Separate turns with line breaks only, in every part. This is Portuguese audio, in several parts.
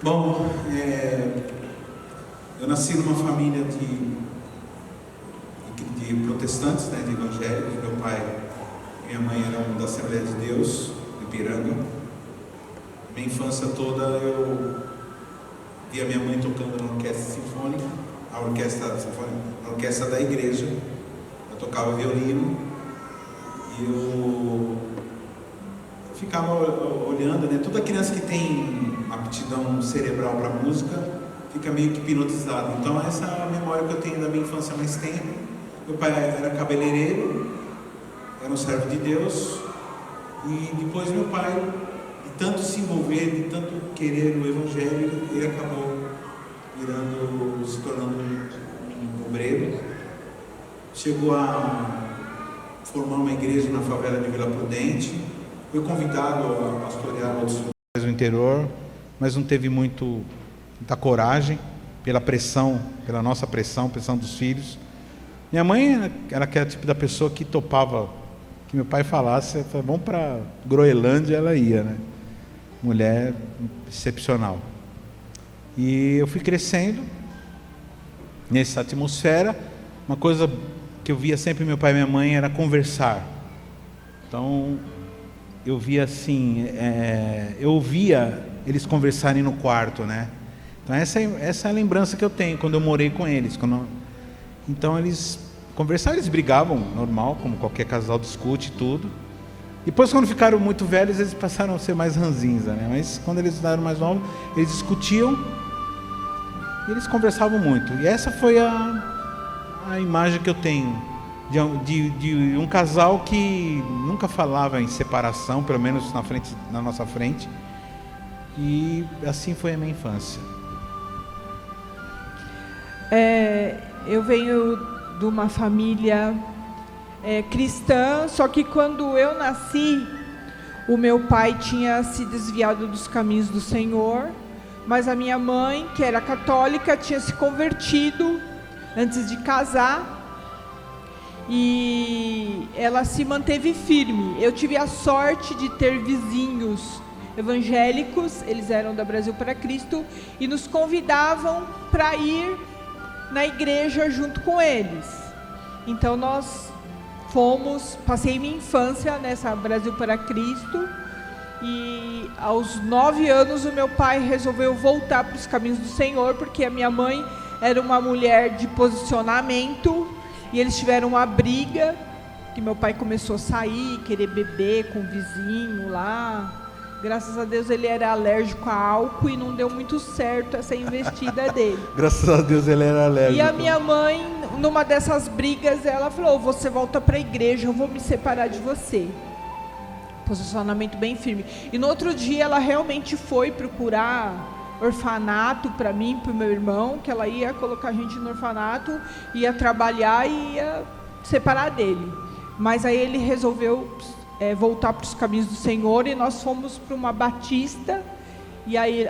Bom, eu nasci numa família de protestantes, né, de evangélicos. Meu pai e minha mãe eram da Assembleia de Deus, de Ipiranga. Minha infância toda eu via minha mãe tocando na orquestra sinfônica, a orquestra da igreja. Eu tocava violino e eu ficava olhando, né? Toda criança que tem aptidão cerebral para música fica meio que hipnotizada. Então essa é a memória que eu tenho da minha infância mais tempo. Meu pai era cabeleireiro, era um servo de Deus, e depois meu pai, de tanto se envolver, de tanto querer o evangelho, ele acabou se tornando um obreiro. Chegou a formar uma igreja na favela de Vila Prudente. Foi convidado a pastorear outros lugares no interior, mas não teve muita coragem, pela nossa pressão dos filhos. Minha mãe era aquele tipo da pessoa que topava, que meu pai falasse, vamos para Groenlândia, ela ia, né? Mulher excepcional. E eu fui crescendo nessa atmosfera. Uma coisa que eu via sempre meu pai e minha mãe era conversar. Então eu via assim, eu ouvia eles conversarem no quarto, né? Então essa é a lembrança que eu tenho quando eu morei com eles. Então eles conversavam, eles brigavam, normal, como qualquer casal discute tudo. Depois, quando ficaram muito velhos, eles passaram a ser mais ranzinza, né? Mas quando eles eram mais novos, eles discutiam e eles conversavam muito. E essa foi a imagem que eu tenho de um casal que nunca falava em separação, pelo menos na nossa frente. E assim foi a minha infância.
Eu venho de uma família cristã, só que quando eu nasci, o meu pai tinha se desviado dos caminhos do Senhor, mas a minha mãe, que era católica, tinha se convertido antes de casar, e ela se manteve firme. Eu tive a sorte de ter vizinhos evangélicos, eles eram da Brasil para Cristo, e nos convidavam para ir na igreja junto com eles. Então nós passei minha infância nessa Brasil para Cristo, e aos 9 anos o meu pai resolveu voltar para os caminhos do Senhor, porque a minha mãe era uma mulher de posicionamento, e eles tiveram uma briga, que meu pai começou a sair, querer beber com o vizinho lá. Graças a Deus ele era alérgico a álcool e não deu muito certo essa investida dele.
Graças a Deus ele era alérgico.
E a minha mãe, numa dessas brigas, ela falou: você volta para a igreja, eu vou me separar de você. Posicionamento bem firme. E no outro dia ela realmente foi procurar orfanato para mim, para o meu irmão, que ela ia colocar a gente no orfanato, ia trabalhar e ia separar dele. Mas aí ele resolveu voltar para os caminhos do Senhor, e nós fomos para uma batista, e aí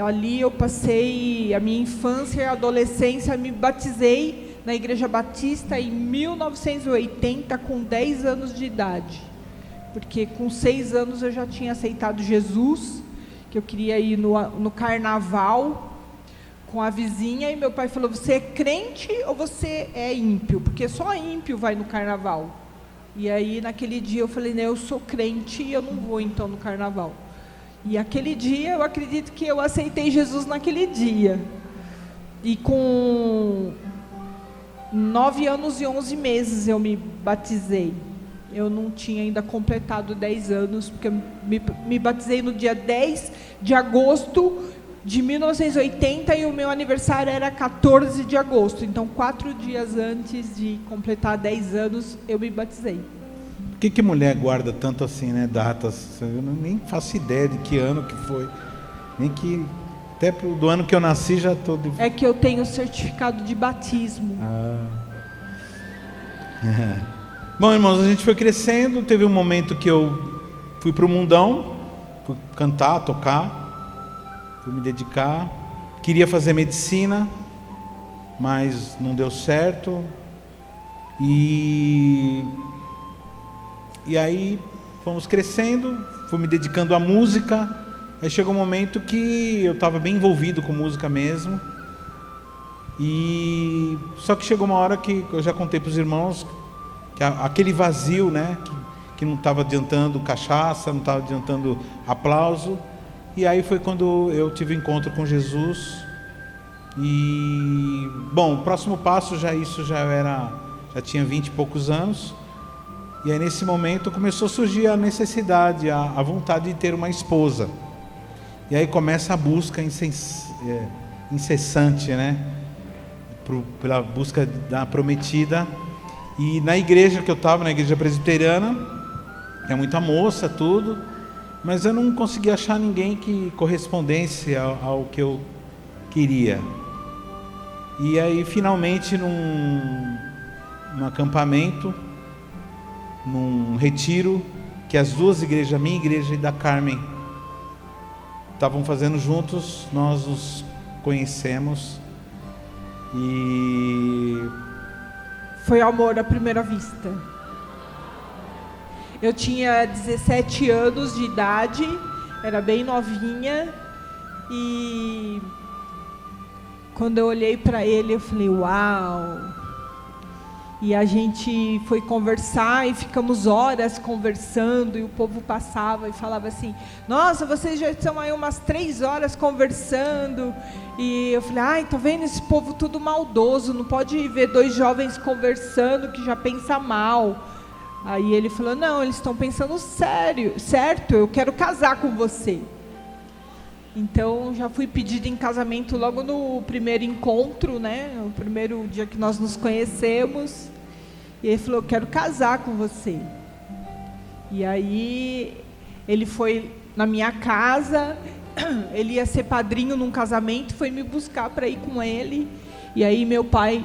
ali eu passei a minha infância e adolescência. Me batizei na igreja batista em 1980, com 10 anos de idade, porque com 6 anos eu já tinha aceitado Jesus, que eu queria ir no carnaval com a vizinha, e meu pai falou: você é crente ou você é ímpio? Porque só ímpio vai no carnaval. E aí naquele dia eu falei: não, eu sou crente e eu não vou então no carnaval. E aquele dia eu acredito que eu aceitei Jesus naquele dia. E com 9 anos e 11 meses eu me batizei. Eu não tinha ainda completado 10 anos, porque eu me batizei no dia 10 de agosto de 1980, e o meu aniversário era 14 de agosto. Então, 4 dias antes de completar 10 anos, eu me batizei.
Por que mulher guarda tanto assim, né, datas? Eu nem faço ideia de que ano que foi. Nem que... Até do ano que eu nasci já estou...
É que eu tenho certificado de batismo.
Bom, irmãos, a gente foi crescendo. Teve um momento que eu fui para o mundão, fui cantar, tocar, fui me dedicar. Queria fazer medicina, mas não deu certo. E aí fomos crescendo, fui me dedicando à música.
Aí chegou um momento que eu estava bem envolvido com música mesmo. E só que chegou uma hora que eu já contei para os irmãos que aquele vazio, né, que não estava adiantando cachaça, não estava adiantando aplauso. E aí foi quando eu tive encontro com Jesus. E bom, o próximo passo já tinha 20 e poucos anos. E aí nesse momento começou a surgir a necessidade, a vontade de ter uma esposa. E aí começa a busca incessante, né, pela busca da prometida. E na igreja que eu estava, na igreja presbiteriana, é muita moça, tudo, mas eu não conseguia achar ninguém que correspondesse ao que eu queria. E aí finalmente num acampamento, num retiro que as duas igrejas, a minha igreja e da Carmen, estavam fazendo juntos, nós nos conhecemos e
foi amor à primeira vista. Eu tinha 17 anos de idade, era bem novinha, e quando eu olhei para ele, eu falei, uau! E a gente foi conversar e ficamos horas conversando, e o povo passava e falava assim, nossa, vocês já estão aí umas 3 horas conversando. E eu falei, ai, tá vendo esse povo tudo maldoso, não pode ver 2 jovens conversando que já pensa mal. Aí ele falou, não, eles estão pensando sério, certo, eu quero casar com você. Então já fui pedida em casamento logo no primeiro encontro, né? No primeiro dia que nós nos conhecemos. E ele falou, eu quero casar com você. E aí ele foi na minha casa, ele ia ser padrinho num casamento, foi me buscar para ir com ele. E aí meu pai,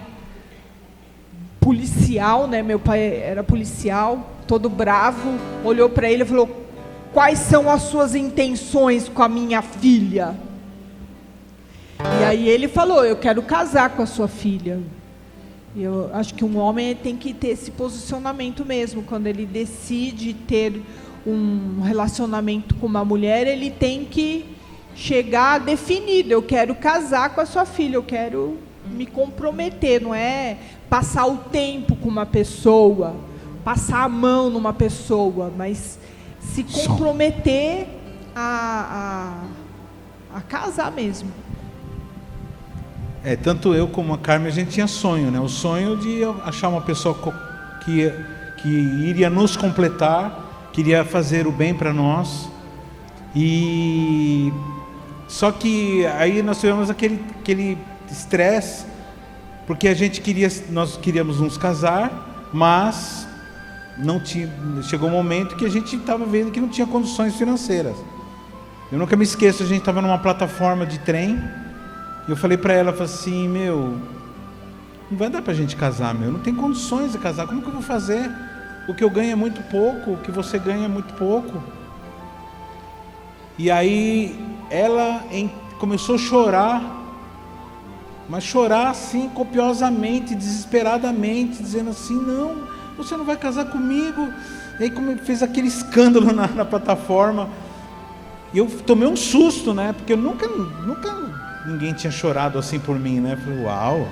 policial, né? Meu pai era policial, todo bravo, olhou para ele e falou, quais são as suas intenções com a minha filha? E aí ele falou, eu quero casar com a sua filha. Eu acho que um homem tem que ter esse posicionamento mesmo. Quando ele decide ter um relacionamento com uma mulher, ele tem que chegar definido, eu quero casar com a sua filha, eu quero me comprometer, não é passar o tempo com uma pessoa, passar a mão numa pessoa, mas se comprometer a casar mesmo.
Tanto eu como a Carmen, a gente tinha sonho, né? O sonho de achar uma pessoa que iria nos completar, queria fazer o bem para nós. E só que aí nós tivemos aquele estresse, porque nós queríamos nos casar, mas não tinha, chegou um momento que a gente estava vendo que não tinha condições financeiras. Eu nunca me esqueço, a gente estava numa plataforma de trem, e eu falei para ela, falei assim, não vai dar para a gente casar, não tem condições de casar, como que eu vou fazer? O que eu ganho é muito pouco, o que você ganha é muito pouco. E aí ela começou a chorar, mas chorar assim copiosamente, desesperadamente, dizendo assim, não, você não vai casar comigo. E aí como fez aquele escândalo na plataforma, e eu tomei um susto, né? Porque eu nunca ninguém tinha chorado assim por mim, né? Eu falei, uau,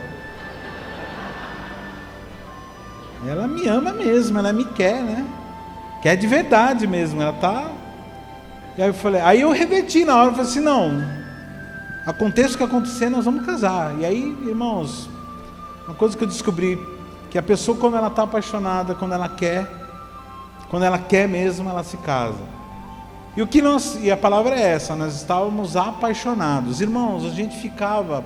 ela me ama mesmo, ela me quer, né? Quer de verdade mesmo, ela tá. E aí eu reverti na hora, eu falei assim, não, aconteça o que acontecer, nós vamos casar. E aí, irmãos, uma coisa que eu descobri, que a pessoa, quando ela está apaixonada, quando ela quer mesmo, ela se casa. E a palavra é essa, nós estávamos apaixonados. Irmãos, a gente ficava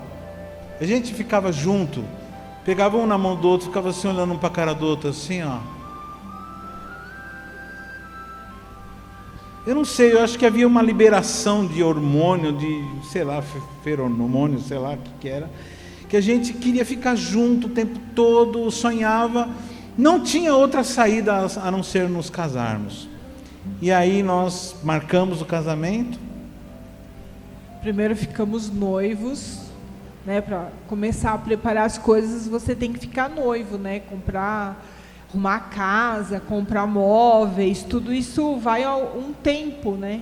junto, pegava um na mão do outro, ficava assim olhando um para a cara do outro, assim, ó. Eu não sei, eu acho que havia uma liberação de hormônio, de, sei lá, feromônio, sei lá o que era, que a gente queria ficar junto o tempo todo, sonhava, não tinha outra saída a não ser nos casarmos. E aí nós marcamos o casamento.
Primeiro ficamos noivos, né? Para começar a preparar as coisas, você tem que ficar noivo, né? Arrumar casa, comprar móveis, tudo isso vai um tempo, né?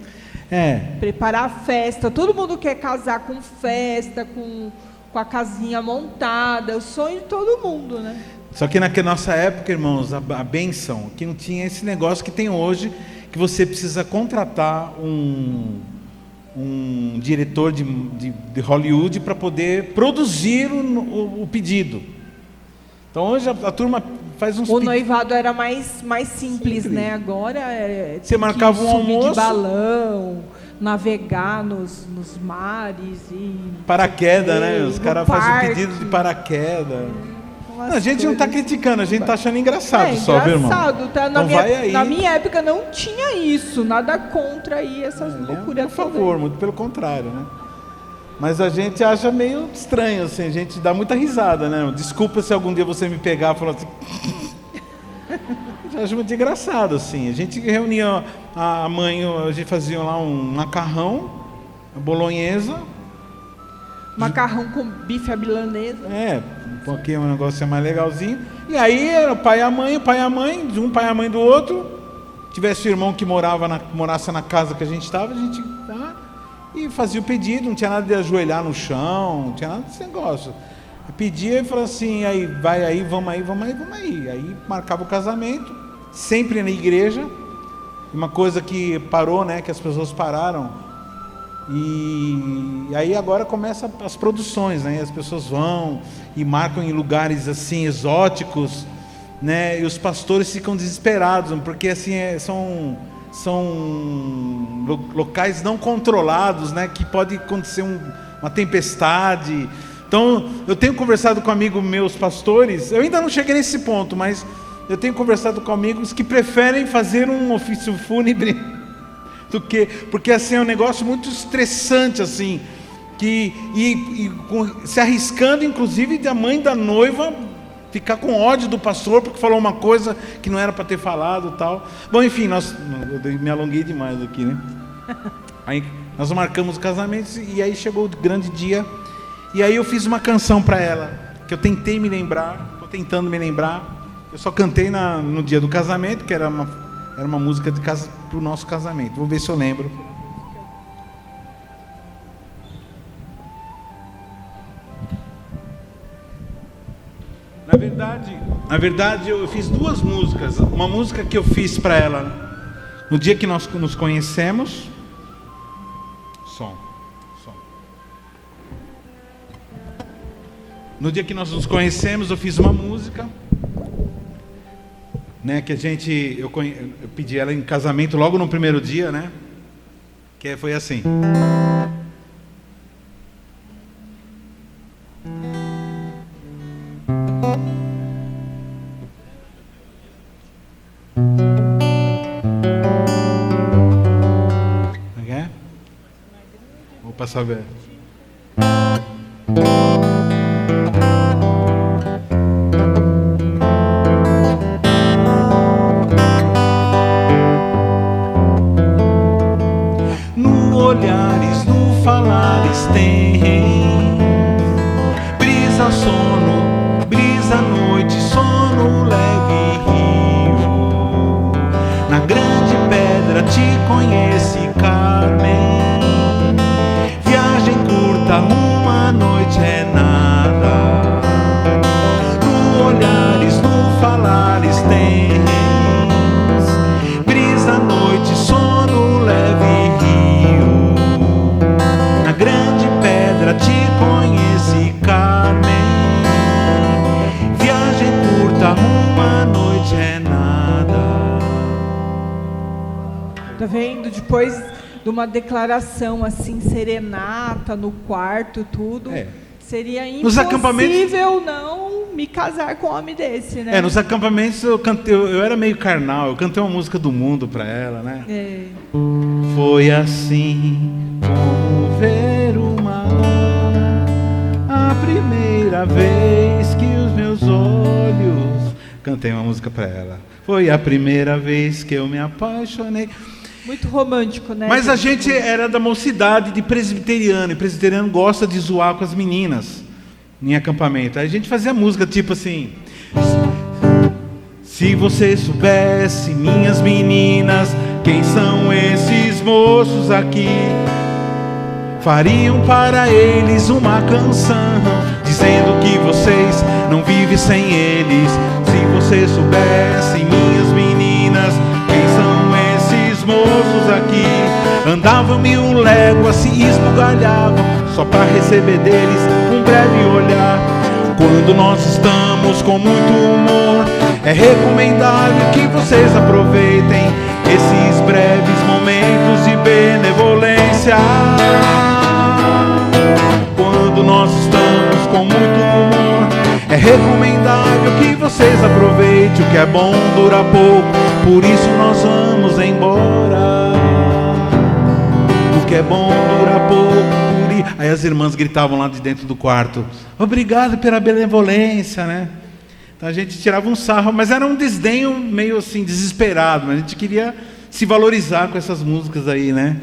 Preparar a festa. Todo mundo quer casar com festa, com a casinha montada. É o sonho de todo mundo, né?
Só que na nossa época, irmãos, a bênção, que não tinha esse negócio que tem hoje, que você precisa contratar um diretor de Hollywood para poder produzir o pedido. Então hoje a turma faz uns...
O noivado era mais simples, né? Agora
você marcava um almoço,
de balão, navegar nos mares e...
paraquedas, né? Os caras fazem o pedido de paraquedas. Não, a gente não está criticando, a gente está achando engraçado só, viu, irmão?
Tá?
Então
Na minha época não tinha isso, nada contra aí essas loucuras.
Por favor, muito pelo contrário, né? Mas a gente acha meio estranho, assim, a gente dá muita risada, né? Desculpa se algum dia você me pegar e falar assim... Eu acho muito engraçado, assim. A gente reunia a mãe, a gente fazia lá um macarrão, uma bolonhesa.
Macarrão com bife à milanesa.
Um pouquinho, um negócio mais legalzinho. E aí era o pai e a mãe, de um pai e a mãe do outro. Tivesse um irmão que morasse na casa que a gente estava, a gente e fazia o pedido, não tinha nada de ajoelhar no chão, não tinha nada desse negócio. Eu pedia e falava assim, aí vai aí, vamos aí. Aí marcava o casamento, sempre na igreja. Uma coisa que parou, né, que as pessoas pararam. E aí agora começa as produções, né? As pessoas vão e marcam em lugares assim exóticos, né? E os pastores ficam desesperados, porque assim são locais não controlados, né? Que pode acontecer uma tempestade. Então eu tenho conversado com amigos meus pastores, eu ainda não cheguei nesse ponto, mas eu tenho conversado com amigos que preferem fazer um ofício fúnebre porque assim é um negócio muito estressante, assim, se arriscando, inclusive, da mãe da noiva ficar com ódio do pastor porque falou uma coisa que não era para ter falado, tal. Bom, enfim, eu me alonguei demais aqui, né? Aí nós marcamos o casamento e aí chegou o grande dia e aí eu fiz uma canção para ela que eu tentei me lembrar, estou tentando me lembrar. Eu só cantei no dia do casamento, que era uma música de casa para o nosso casamento. Vou ver se eu lembro. Na verdade, eu fiz duas músicas. Uma música que eu fiz para ela no dia que nós nos conhecemos. Som. No dia que nós nos conhecemos, eu fiz uma música, né, que eu pedi ela em casamento logo no primeiro dia, né? Que foi assim. Vou passar a ver. Olhares, no falares tem brisa, sono, brisa, noite, sono, leve rio. Na grande pedra te conheci, Carmen. Viagem curta, uma noite é nada. No olhares, no falares tem brisa, noite, sono, leve grande pedra te conheci, Carmen. Viagem curta, uma noite é nada.
Tá vendo? Depois de uma declaração assim, serenata no quarto, tudo, seria impossível não me casar com um homem desse, né?
Nos acampamentos eu era meio carnal, eu cantei uma música do mundo para ela, né? Foi assim como ver o mar, a primeira vez que os meus olhos... Cantei uma música para ela. Foi a primeira vez que eu me apaixonei.
Muito romântico, né?
Mas a gente era da mocidade de presbiteriano, e presbiteriano gosta de zoar com as meninas em acampamento. Aí a gente fazia música tipo assim: se você soubesse, minhas meninas, Quem são esses moços aqui? Fariam para eles uma canção, dizendo que vocês não vivem sem eles. Se vocês soubessem, minhas meninas, quem são esses moços aqui? Andavam 1000 léguas, se esbugalhavam, só para receber deles um breve olhar. Quando nós estamos com muito humor, é recomendável que vocês aproveitem esses breves momentos de benevolência. Quando nós estamos com muito humor, é recomendável que vocês aproveitem. O que é bom dura pouco, por isso nós vamos embora. O que é bom dura pouco. Aí as irmãs gritavam lá de dentro do quarto: obrigado pela benevolência, né? Então a gente tirava um sarro, mas era um desdenho meio assim, desesperado. Mas a gente queria se valorizar com essas músicas aí, né?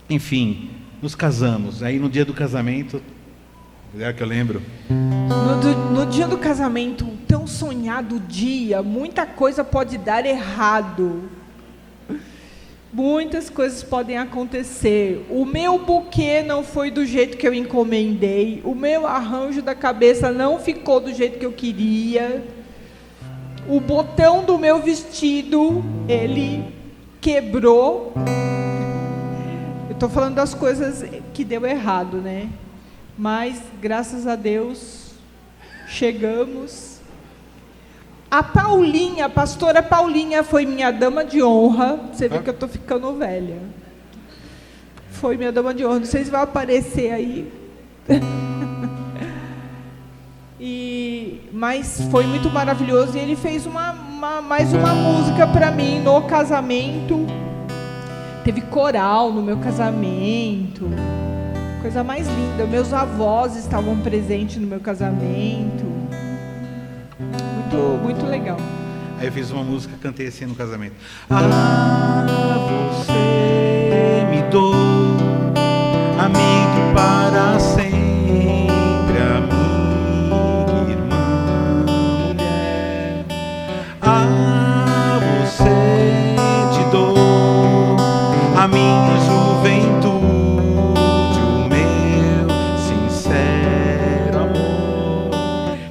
Enfim, nos casamos. Aí no dia do casamento, é que eu lembro.
No dia do casamento, tão sonhado dia, muita coisa pode dar errado. Muitas coisas podem acontecer. O meu buquê não foi do jeito que eu encomendei. O meu arranjo da cabeça não ficou do jeito que eu queria. O botão do meu vestido, ele quebrou. Eu estou falando das coisas que deu errado, né? Mas, graças a Deus, chegamos. A Paulinha, a pastora Paulinha, foi minha dama de honra. Você vê que eu estou ficando velha. Foi minha dama de honra. Não sei se vai aparecer aí. Mas foi muito maravilhoso. E ele fez mais uma música para mim no casamento. Teve coral no meu casamento. Coisa mais linda. Meus avós estavam presentes no meu casamento. Muito legal.
Aí eu fiz uma música, cantei assim no casamento. Você me dou, amigo para sempre, amiga, irmã, mulher. Você te dou a minha juventude, o meu sincero amor.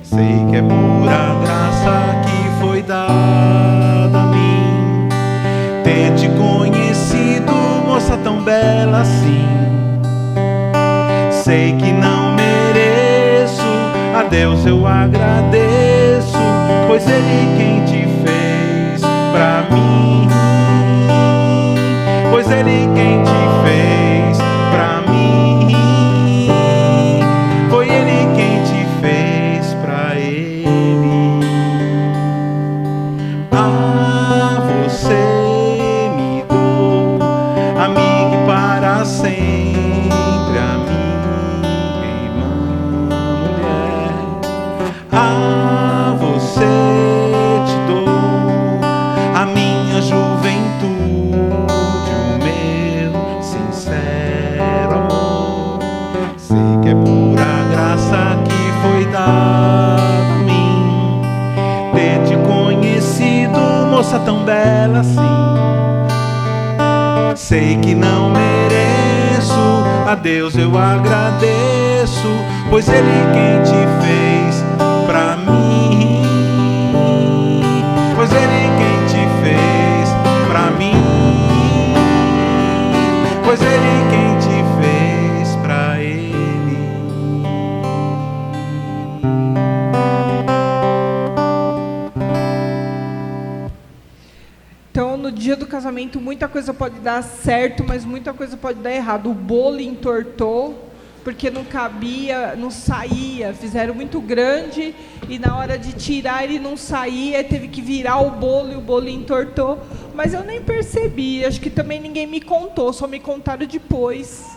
Sei que é pura graça que foi dada a mim, ter te conhecido, moça tão bela assim. Sei que não mereço, a Deus eu agradeço, pois Ele quem te fez pra mim. Pois Ele quem te fez pra mim. Foi Ele quem te fez pra Ele. Você me dou, amiga e para sempre, amiga, irmã, mulher. Você te dou a minha juventude, o meu sincero amor. Sei que é pura graça que foi dada a mim, ter te conhecido, moça tão bela assim. Sei que não mereço, a Deus eu agradeço, pois Ele quem te fez pra mim. Pois Ele quem te fez pra mim. Pois Ele quem te fez pra Ele.
Então, no dia do casamento, muita coisa pode dar certo, mas muita coisa pode dar errado. O bolo entortou, porque não cabia, não saía. Fizeram muito grande e na hora de tirar ele não saía, teve que virar o bolo e o bolo entortou. Mas eu nem percebi, acho que também ninguém me contou, só me contaram depois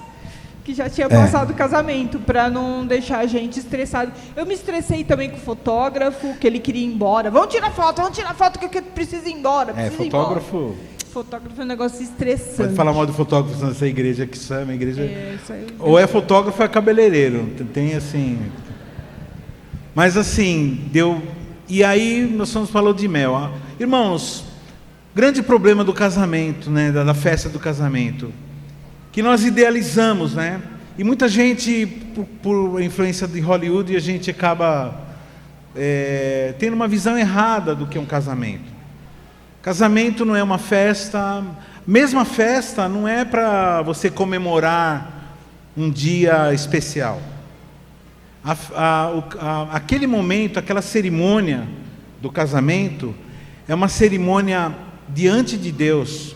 que já tinha passado o casamento, para não deixar a gente estressado. Eu me estressei também com o fotógrafo, que ele queria ir embora. Vamos tirar foto que eu preciso ir embora.
Fotógrafo.
Fotógrafo é um negócio estressante.
Pode falar mal de fotógrafo nessa igreja, que isso é uma igreja.
Isso aí.
Ou é fotógrafo ou é cabeleireiro. Tem assim. Mas assim, deu. E aí nós falou de mel. Irmãos, grande problema do casamento, né, da festa do casamento, que nós idealizamos, né? E muita gente, por influência de Hollywood, a gente acaba tendo uma visão errada do que é um casamento. Casamento não é uma festa, mesmo a festa não é para você comemorar um dia especial. Aquele momento, aquela cerimônia do casamento, é uma cerimônia diante de Deus,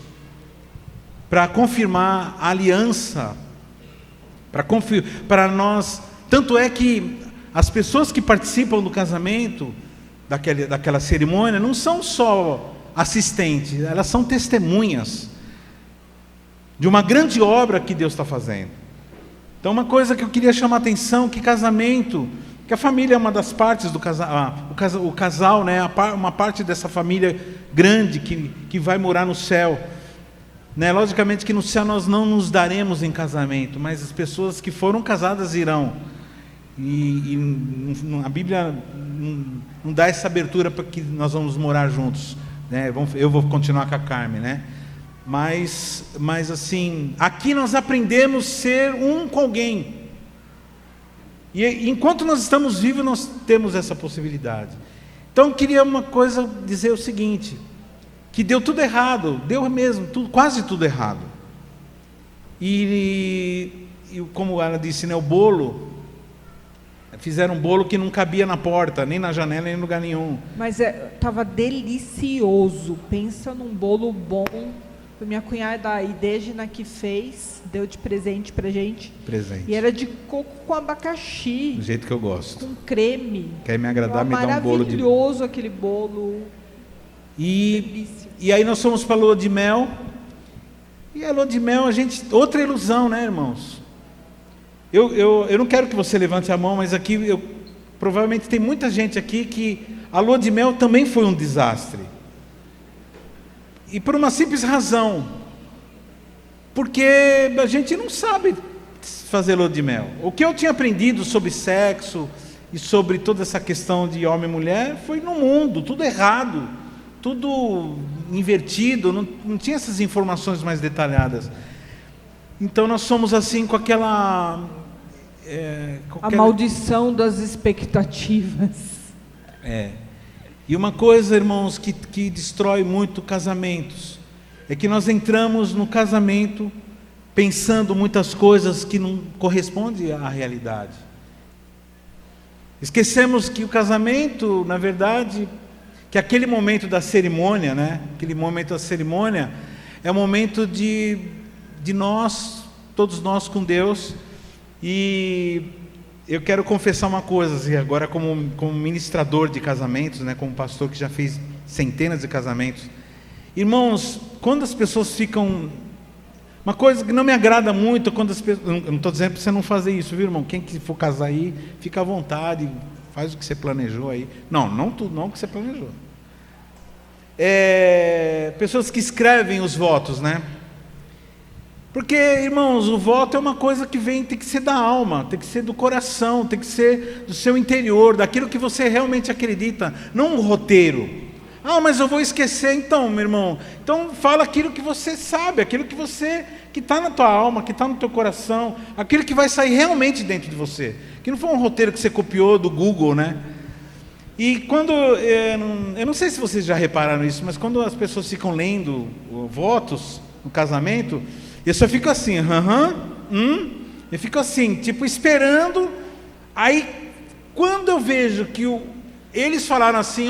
para confirmar a aliança, para nós. Tanto é que as pessoas que participam do casamento, daquela cerimônia, não são só assistentes, elas são testemunhas de uma grande obra que Deus está fazendo. Então, uma coisa que eu queria chamar a atenção, que casamento, que a família é uma das partes do casal, o casal, né, uma parte dessa família grande que vai morar no céu, né? Logicamente que no céu nós não nos daremos em casamento, mas as pessoas que foram casadas irão, e a Bíblia não dá essa abertura para que nós vamos morar juntos, né? Eu vou continuar com a Carmen, né? Mas assim, aqui nós aprendemos a ser um com alguém. E enquanto nós estamos vivos, nós temos essa possibilidade. Então eu queria dizer o seguinte, que deu tudo errado, deu mesmo, quase tudo errado. E como ela disse, né, o bolo, fizeram um bolo que não cabia na porta, nem na janela, nem em lugar nenhum.
Mas estava delicioso, pensa num bolo bom. Minha cunhada, a Idegina, que fez, deu de presente pra gente.
Presente.
E era de coco com abacaxi.
Do jeito que eu gosto.
Com creme.
Quer me agradar, me dá um bolo de...
Maravilhoso aquele bolo.
E aí nós fomos para a lua de mel. E a lua de mel, outra ilusão, né, irmãos? Eu não quero que você levante a mão, mas aqui provavelmente tem muita gente aqui que a lua de mel também foi um desastre. E por uma simples razão, porque a gente não sabe fazer lua de mel. O que eu tinha aprendido sobre sexo e sobre toda essa questão de homem e mulher foi no mundo, tudo errado, tudo invertido, não tinha essas informações mais detalhadas. Então nós somos assim com aquela...
A maldição das expectativas.
E uma coisa, irmãos, que destrói muito casamentos, é que nós entramos no casamento pensando muitas coisas que não correspondem à realidade. Esquecemos que o casamento, na verdade, que aquele momento da cerimônia, né? Aquele momento da cerimônia é o momento de nós, todos nós com Deus. E eu quero confessar uma coisa, assim, agora como ministrador de casamentos, né, como pastor que já fez centenas de casamentos. Irmãos, quando as pessoas ficam... Uma coisa que não me agrada muito, quando as pessoas... Eu não estou dizendo para você não fazer isso, viu, irmão? Quem que for casar aí, fica à vontade, faz o que você planejou aí. Não o que você planejou. Pessoas que escrevem os votos, né? Porque, irmãos, o voto é uma coisa que tem que ser da alma, tem que ser do coração, tem que ser do seu interior, daquilo que você realmente acredita, não um roteiro. Mas eu vou esquecer, então, meu irmão. Então fala aquilo que você sabe, aquilo que está na tua alma, que está no teu coração, aquilo que vai sair realmente dentro de você. Que não foi um roteiro que você copiou do Google, né? E quando, eu não sei se vocês já repararam isso, mas quando as pessoas ficam lendo votos no casamento, eu só fico assim, eu fico assim, tipo, esperando. Aí, quando eu vejo que eles falaram assim,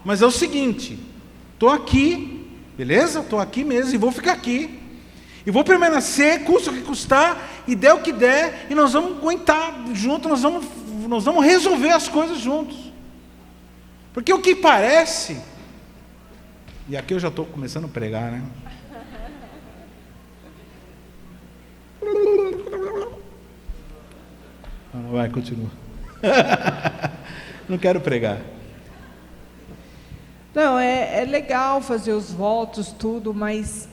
mas é o seguinte, estou aqui, beleza? Estou aqui mesmo e vou ficar aqui. E vou permanecer, custa o que custar, e der o que der, e nós vamos aguentar juntos, nós vamos resolver as coisas juntos. Porque o que parece, e aqui eu já estou começando a pregar, né? Vai, continua. Não quero pregar.
Não, é legal fazer os votos, tudo, mas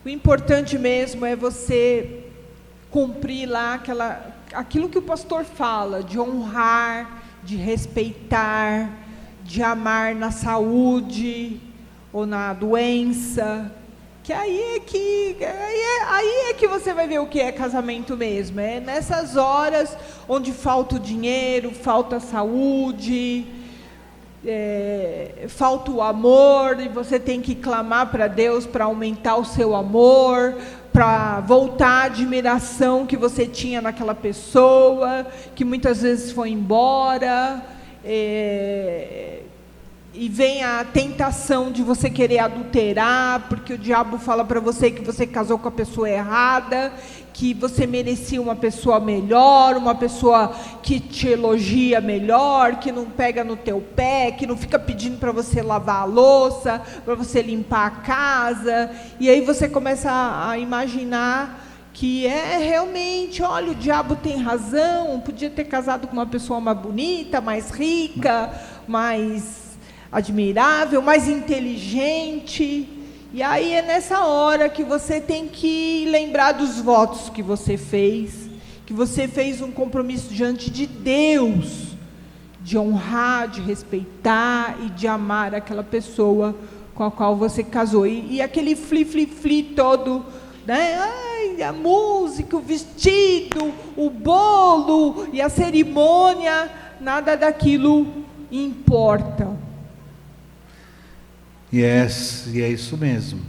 o importante mesmo é você cumprir lá aquilo que o pastor fala, de honrar, de respeitar, de amar na saúde. ou na doença, que aí é que você vai ver o que é casamento mesmo. É nessas horas onde falta o dinheiro, falta a saúde, falta o amor, e você tem que clamar para Deus para aumentar o seu amor, para voltar a admiração que você tinha naquela pessoa, que muitas vezes foi embora, e vem a tentação de você querer adulterar, porque o diabo fala para você que você casou com a pessoa errada, que você merecia uma pessoa melhor, uma pessoa que te elogia melhor, que não pega no teu pé, que não fica pedindo para você lavar a louça, para você limpar a casa, e aí você começa a imaginar que realmente, olha, o diabo tem razão, podia ter casado com uma pessoa mais bonita, mais rica, mais admirável, mais inteligente. E aí é nessa hora que você tem que lembrar dos votos que você fez um compromisso diante de Deus, de honrar, de respeitar e de amar aquela pessoa com a qual você casou. E aquele fli todo, né? Ai, a música, o vestido, o bolo e a cerimônia, nada daquilo importa.
E é isso mesmo.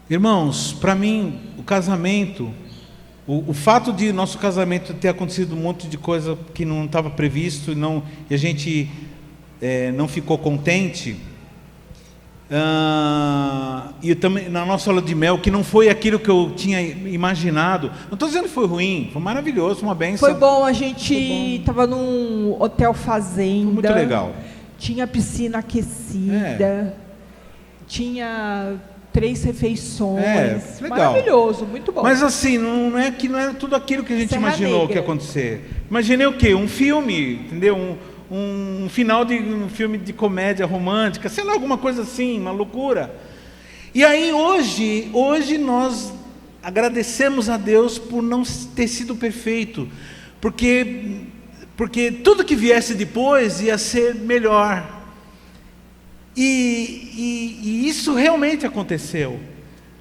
Irmãos, para mim, o casamento, o fato de nosso casamento ter acontecido um monte de coisa que não estava previsto e a gente não ficou contente, e também na nossa lua de mel, que não foi aquilo que eu tinha imaginado. Não estou dizendo que foi ruim, foi maravilhoso, uma bênção.
Foi bom, a gente estava num hotel fazenda.
Foi muito legal.
Tinha piscina aquecida, tinha 3 refeições,
legal.
Maravilhoso, muito bom.
Mas assim, não era tudo aquilo que a gente imaginou que ia acontecer. Imaginei o quê? Um filme, entendeu? Um final de um filme de comédia romântica, sei lá, alguma coisa assim, uma loucura. E aí hoje nós agradecemos a Deus por não ter sido perfeito, porque tudo que viesse depois ia ser melhor. E isso realmente aconteceu.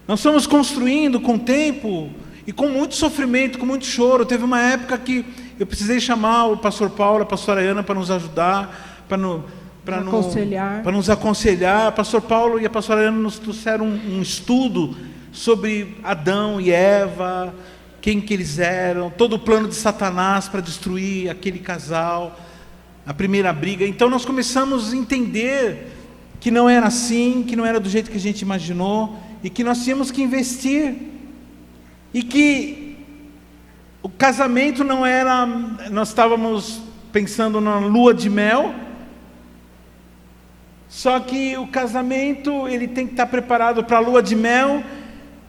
Nós fomos construindo com o tempo e com muito sofrimento, com muito choro. Teve uma época que eu precisei chamar o pastor Paulo, a pastora Ana para nos ajudar, para nos aconselhar. O pastor Paulo e a pastora Ana nos trouxeram um estudo sobre Adão e Eva, quem que eles eram, todo o plano de Satanás para destruir aquele casal, a primeira briga. Então nós começamos a entender que não era assim, que não era do jeito que a gente imaginou, e que nós tínhamos que investir, e que o casamento não era, nós estávamos pensando na lua de mel, só que o casamento ele tem que estar preparado para a lua de mel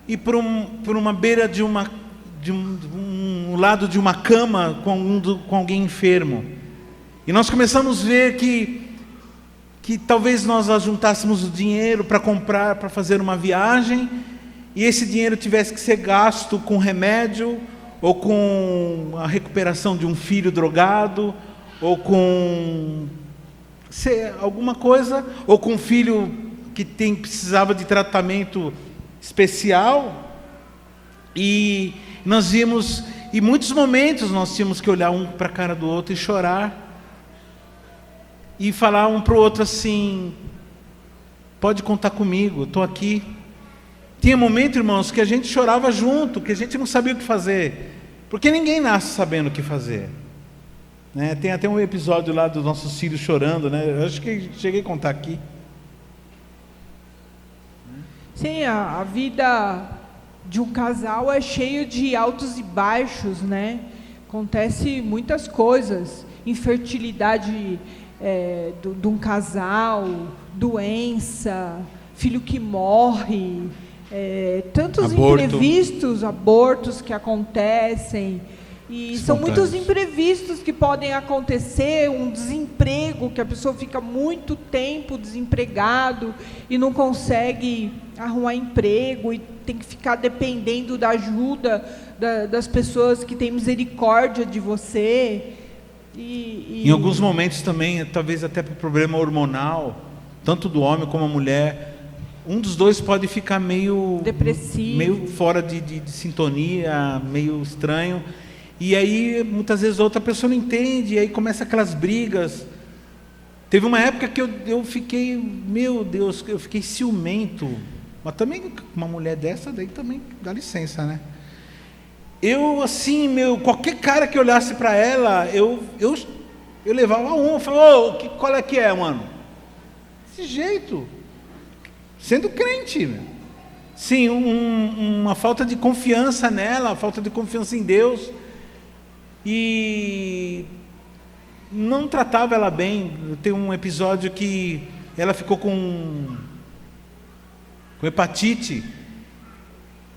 e por uma beira de um lado de uma cama com alguém enfermo. E nós começamos a ver que talvez nós ajuntássemos o dinheiro para comprar, para fazer uma viagem, e esse dinheiro tivesse que ser gasto com remédio, ou com a recuperação de um filho drogado, ou com alguma coisa, ou com um filho que precisava de tratamento especial. E nós vimos, em muitos momentos nós tínhamos que olhar um para a cara do outro e chorar, e falar um para o outro assim: pode contar comigo, eu estou aqui. Tinha momento, irmãos, que a gente chorava junto, que a gente não sabia o que fazer, porque ninguém nasce sabendo o que fazer, né? Tem até um episódio lá dos nossos filhos chorando, né? Eu acho que cheguei a contar aqui.
Sim, a vida de um casal é cheio de altos e baixos, né? Acontece muitas coisas, infertilidade de um casal, doença, filho que morre, tantos imprevistos, abortos que acontecem, e são muitos imprevistos que podem acontecer, um desemprego, que a pessoa fica muito tempo desempregado e não consegue arrumar emprego e tem que ficar dependendo da ajuda das pessoas que têm misericórdia de você.
Em alguns momentos também, talvez até por problema hormonal, tanto do homem como a mulher, um dos dois pode ficar meio
depressivo,
meio fora de sintonia, meio estranho. E aí, muitas vezes, a outra pessoa não entende, e aí começa aquelas brigas. Teve uma época que eu fiquei, meu Deus, eu fiquei ciumento. Mas também, uma mulher dessa, daí também dá licença, né? Eu, assim, qualquer cara que olhasse para ela, eu levava eu falava, qual é que é, mano? Desse jeito. Sendo crente, meu. Sim, uma falta de confiança nela, falta de confiança em Deus. E não tratava ela bem. Tem um episódio que ela ficou com hepatite.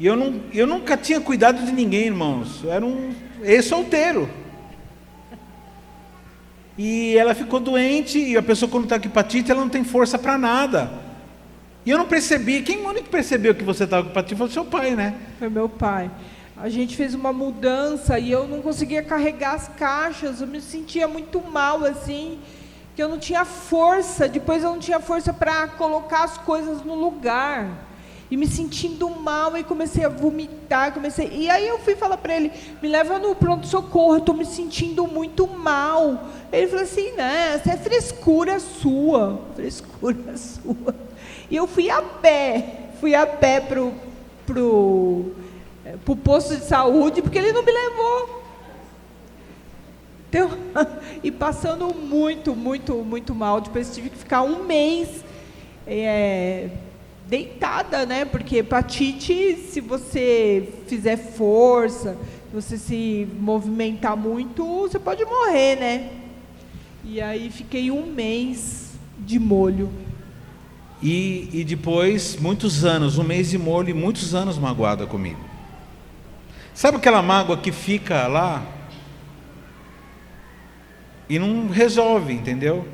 E eu nunca tinha cuidado de ninguém, irmãos. Eu era um ex-solteiro. E ela ficou doente, e a pessoa quando está com hepatite, ela não tem força para nada. E eu não percebi. Quem único percebeu que você estava com hepatite foi o seu pai, né?
Foi meu pai. A gente fez uma mudança e eu não conseguia carregar as caixas, eu me sentia muito mal, assim, que eu não tinha força, depois eu não tinha força para colocar as coisas no lugar, e me sentindo mal, e comecei a vomitar, e aí eu fui falar para ele, me leva no pronto-socorro, eu estou me sentindo muito mal. Ele falou assim, né, essa é frescura sua. E eu fui a pé pro posto de saúde, porque ele não me levou. Então, e passando muito, muito, muito mal. Depois tive que ficar um mês deitada, né? Porque hepatite, se você fizer força, se você se movimentar muito, você pode morrer, né? E aí fiquei um mês de molho.
E depois, muitos anos, um mês de molho e muitos anos magoada comigo. Sabe aquela mágoa que fica lá e não resolve, entendeu?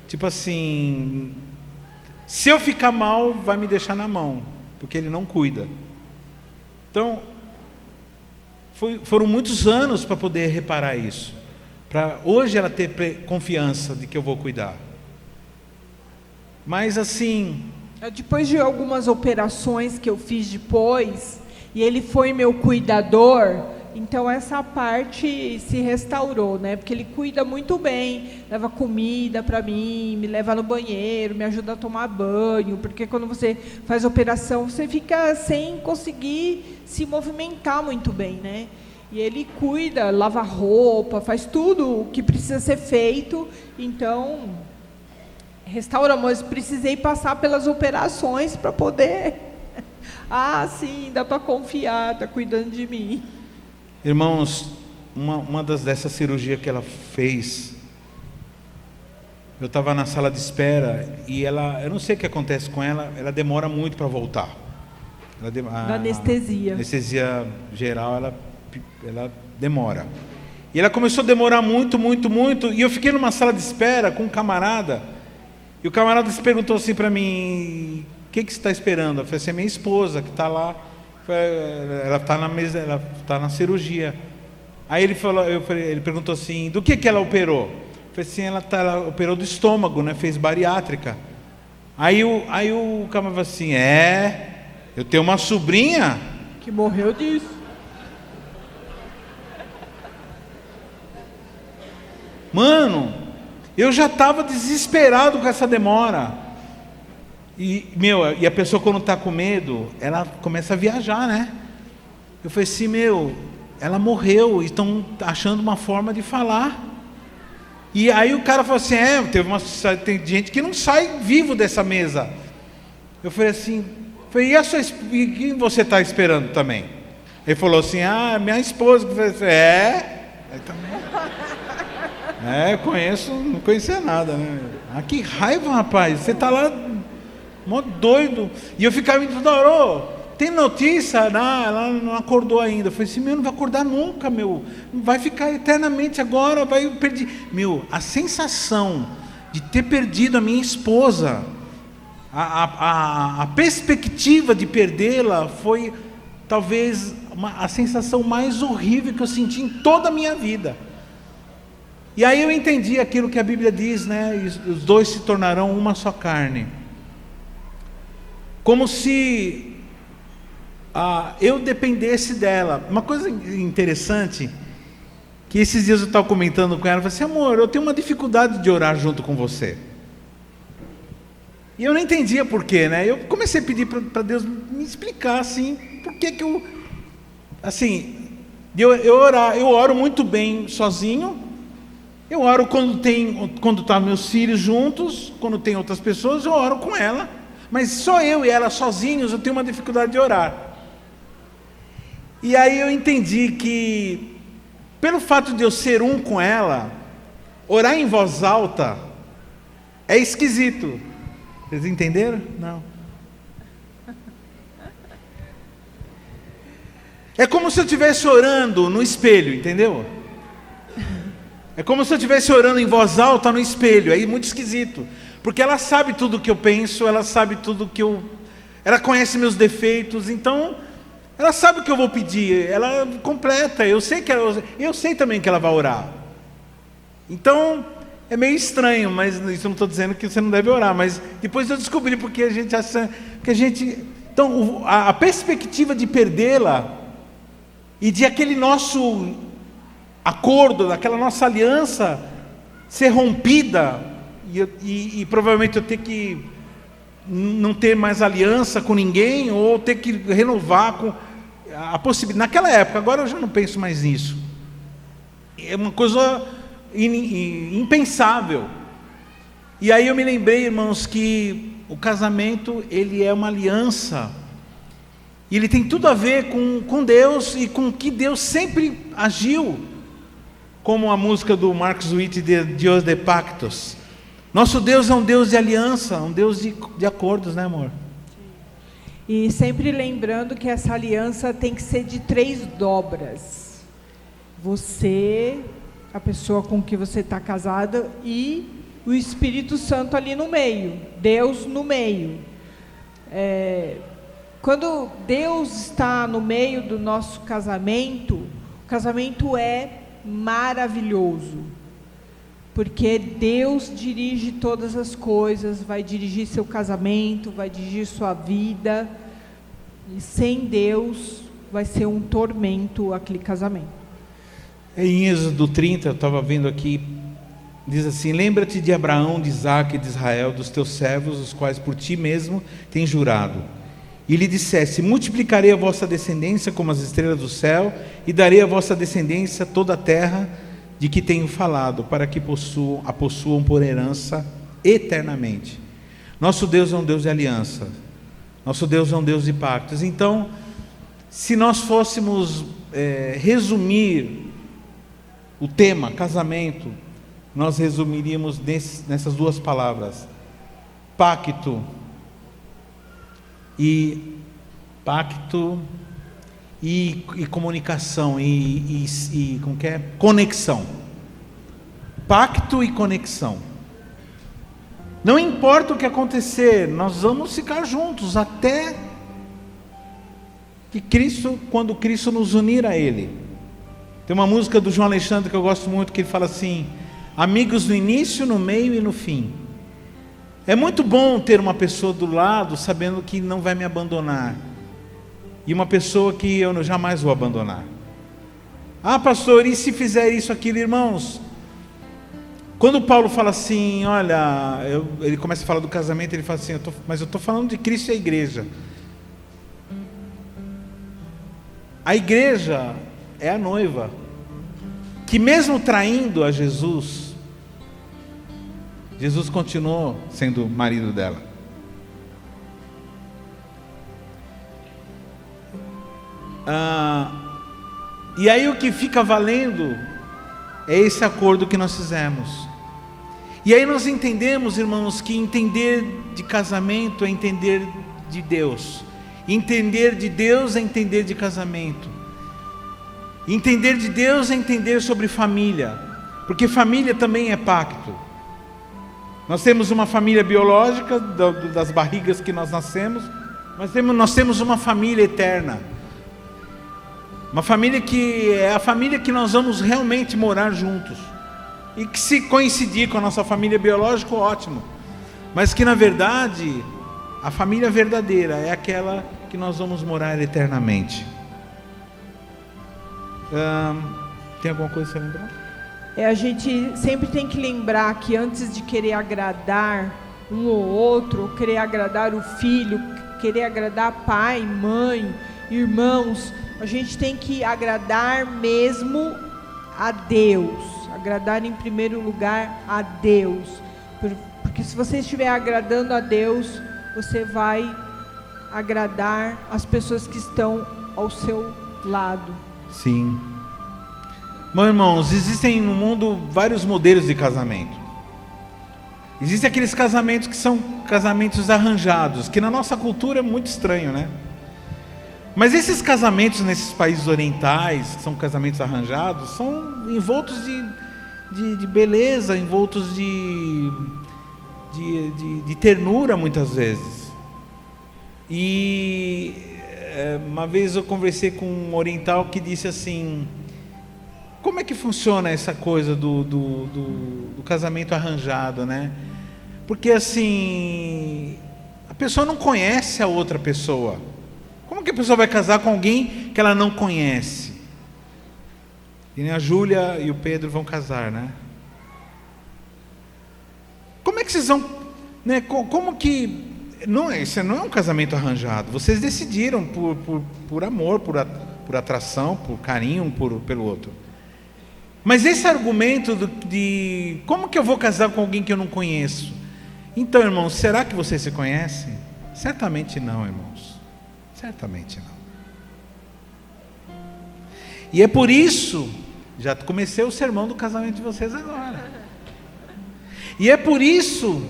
Tipo assim, se eu ficar mal, vai me deixar na mão, porque ele não cuida. Então, foram muitos anos para poder reparar isso, para hoje ela ter confiança de que eu vou cuidar. Mas assim,
depois de algumas operações que eu fiz depois, e ele foi meu cuidador, então essa parte se restaurou, né? Porque ele cuida muito bem, leva comida para mim, me leva no banheiro, me ajuda a tomar banho, porque quando você faz operação, você fica sem conseguir se movimentar muito bem, né? E ele cuida, lava roupa, faz tudo o que precisa ser feito, então restaura, mas precisei passar pelas operações para poder... Ah, sim, dá para confiar, está cuidando de mim.
Irmãos, uma dessas cirurgias que ela fez, eu estava na sala de espera e eu não sei o que acontece com ela demora muito para voltar.
Da anestesia.
A anestesia geral, ela demora. E ela começou a demorar muito, muito, muito, e eu fiquei numa sala de espera com um camarada, e o camarada se perguntou assim para mim... O que você está esperando? Eu falei assim, minha esposa que está lá, ela está na mesa, ela está na cirurgia. Aí ele perguntou assim, do que ela operou? Eu falei assim, ela operou do estômago, né? Fez bariátrica. Aí o camarada falou assim, eu tenho uma sobrinha
que morreu disso.
Mano, eu já estava desesperado com essa demora. E a pessoa quando está com medo, ela começa a viajar, né? Eu falei assim, ela morreu, e estão achando uma forma de falar. E aí o cara falou assim, tem gente que não sai vivo dessa mesa. Eu falei assim, e quem você está esperando também? Ele falou assim, minha esposa. Eu falei assim, Aí também. Eu conheço, não conhecia nada, né? Que raiva, rapaz, você está lá... mó doido. E eu ficava me dizendo, tem notícia? Não, ela não acordou ainda. Eu falei assim, não vai acordar nunca, vai ficar eternamente agora, vai perder. A sensação de ter perdido a minha esposa, a perspectiva de perdê-la foi talvez a sensação mais horrível que eu senti em toda a minha vida. E aí eu entendi aquilo que a Bíblia diz, né? Os dois se tornarão uma só carne. como se eu dependesse dela. Uma coisa interessante, que esses dias eu estava comentando com ela, eu falei assim: amor, eu tenho uma dificuldade de orar junto com você. E eu não entendia por quê, né? Eu comecei a pedir para Deus me explicar, assim, por que que eu... Assim, eu oro muito bem sozinho, eu oro quando tá meus filhos juntos, quando tem outras pessoas, eu oro com ela, mas só eu e ela sozinhos, eu tenho uma dificuldade de orar. E aí eu entendi que, pelo fato de eu ser um com ela, orar em voz alta é esquisito. Vocês entenderam? Não. É como se eu estivesse orando no espelho, entendeu? É como se eu estivesse orando em voz alta no espelho. É muito esquisito, porque ela sabe tudo o que eu penso, ela sabe tudo que ela conhece meus defeitos, então ela sabe o que eu vou pedir, ela completa. Eu sei também que ela vai orar. Então é meio estranho, mas isso eu não estou dizendo que você não deve orar, mas depois eu descobri porque a gente acha que então a perspectiva de perdê-la e de aquele nosso acordo, daquela nossa aliança ser rompida e provavelmente eu ter que não ter mais aliança com ninguém, ou ter que renovar com a possibilidade. Naquela época, agora eu já não penso mais nisso. É uma coisa impensável. E aí eu me lembrei, irmãos, que o casamento, ele é uma aliança, e ele tem tudo a ver com Deus e com que Deus sempre agiu, como a música do Marcos Witt, de Deus de Pactos. Nosso Deus é um Deus de aliança, um Deus de acordos, né, amor?
E sempre lembrando que essa aliança tem que ser de 3 dobras. Você, a pessoa com que você está casada, e o Espírito Santo ali no meio, Deus no meio. Quando Deus está no meio do nosso casamento, o casamento é maravilhoso, porque Deus dirige todas as coisas, vai dirigir seu casamento, vai dirigir sua vida, e sem Deus vai ser um tormento aquele casamento.
Em Êxodo 30, eu estava vendo aqui, diz assim: lembra-te de Abraão, de Isaque e de Israel, dos teus servos, os quais por ti mesmo tens jurado, e lhe disseste: multiplicarei a vossa descendência como as estrelas do céu, e darei a vossa descendência toda a terra de que tenho falado, para que a possuam por herança eternamente. Nosso Deus é um Deus de aliança, nosso Deus é um Deus de pactos. Então, se nós fôssemos resumir o tema casamento, nós resumiríamos nessas 2 palavras: pacto e comunicação e como que é? Conexão. Pacto e conexão. Não importa o que acontecer, nós vamos ficar juntos até que quando Cristo nos unir a Ele. Tem uma música do João Alexandre que eu gosto muito, que ele fala assim: amigos no início, no meio e no fim. É muito bom ter uma pessoa do lado sabendo que não vai me abandonar, e uma pessoa que eu jamais vou abandonar. Ah, pastor, e se fizer isso, aquilo? Irmãos, quando Paulo fala assim, olha, ele começa a falar do casamento, ele fala assim: mas eu estou falando de Cristo e a igreja. A igreja é a noiva, que mesmo traindo a Jesus, Jesus continuou sendo marido dela. E aí o que fica valendo é esse acordo que nós fizemos. E aí nós entendemos, irmãos, que entender de casamento é entender de Deus. Entender de Deus é entender de casamento. Entender de Deus é entender sobre família, porque família também é pacto. Nós temos uma família biológica, das barrigas que nós nascemos, mas nós temos uma família eterna. Uma família que é a família que nós vamos realmente morar juntos. E que, se coincidir com a nossa família biológica, ótimo. Mas que na verdade A família verdadeira é aquela que nós vamos morar eternamente. Tem alguma coisa que você lembrar?
A gente sempre tem que lembrar que antes de querer agradar um ou outro, querer agradar o filho, querer agradar pai, mãe, irmãos, a gente tem que agradar mesmo a Deus, agradar em primeiro lugar a Deus, porque se você estiver agradando a Deus, você vai agradar as pessoas que estão ao seu lado.
Sim. Meus irmãos, existem no mundo vários modelos de casamento. Existem aqueles casamentos que são casamentos arranjados, que na nossa cultura é muito estranho, né? Mas esses casamentos nesses países orientais, que são casamentos arranjados, são envoltos de beleza, envoltos de ternura muitas vezes. E uma vez eu conversei com um oriental que disse assim: como é que funciona essa coisa do casamento arranjado, né? Porque assim, a pessoa não conhece a outra pessoa. Como que a pessoa vai casar com alguém que ela não conhece? E nem a Júlia e o Pedro vão casar, né? Como é que vocês vão, né? Como que isso não é um casamento arranjado? Vocês decidiram por amor, por atração, por carinho pelo outro. Mas esse argumento de como que eu vou casar com alguém que eu não conheço? Então, irmãos, será que vocês se conhecem? Certamente não, irmãos. Certamente não. E é por isso, já comecei o sermão do casamento de vocês agora. E é por isso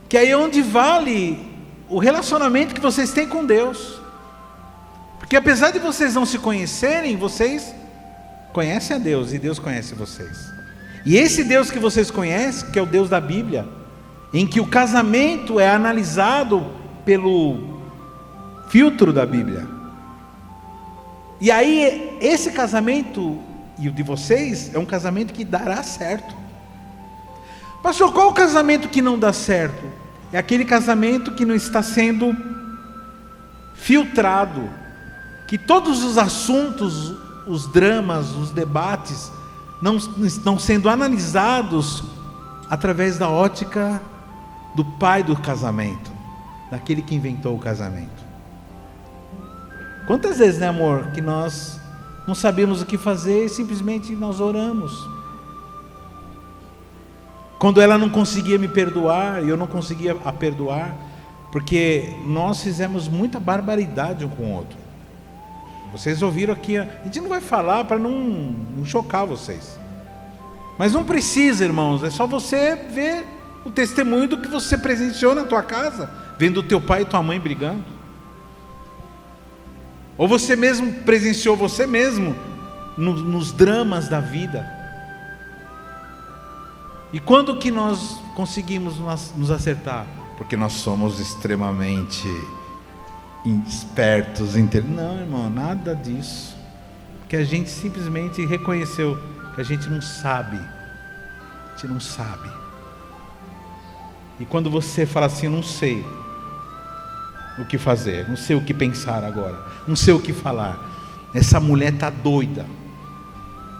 que aí é onde vale o relacionamento que vocês têm com Deus. Porque apesar de vocês não se conhecerem, vocês conhecem a Deus e Deus conhece vocês. E esse Deus que vocês conhecem, que é o Deus da Bíblia, em que o casamento é analisado pelo filtro da Bíblia. E aí esse casamento e o de vocês é um casamento que dará certo. Pastor, qual o casamento que não dá certo? É aquele casamento que não está sendo filtrado, que todos os assuntos, os dramas, os debates não estão sendo analisados através da ótica do pai do casamento, daquele que inventou o casamento. Quantas vezes, né, amor, que nós não sabemos o que fazer e simplesmente nós oramos. Quando ela não conseguia me perdoar e eu não conseguia a perdoar, porque nós fizemos muita barbaridade um com o outro. Vocês ouviram aqui, a gente não vai falar para não chocar vocês. Mas não precisa, irmãos, é só você ver o testemunho do que você presenciou na tua casa, vendo o teu pai e tua mãe brigando. Ou você mesmo presenciou você mesmo nos dramas da vida. E quando que nós conseguimos nos acertar? Porque nós somos extremamente espertos, não, irmão, nada disso. Porque a gente simplesmente reconheceu que a gente não sabe. A gente não sabe. E quando você fala assim, eu não sei o que fazer, não sei o que pensar agora, não sei o que falar. Essa mulher está doida.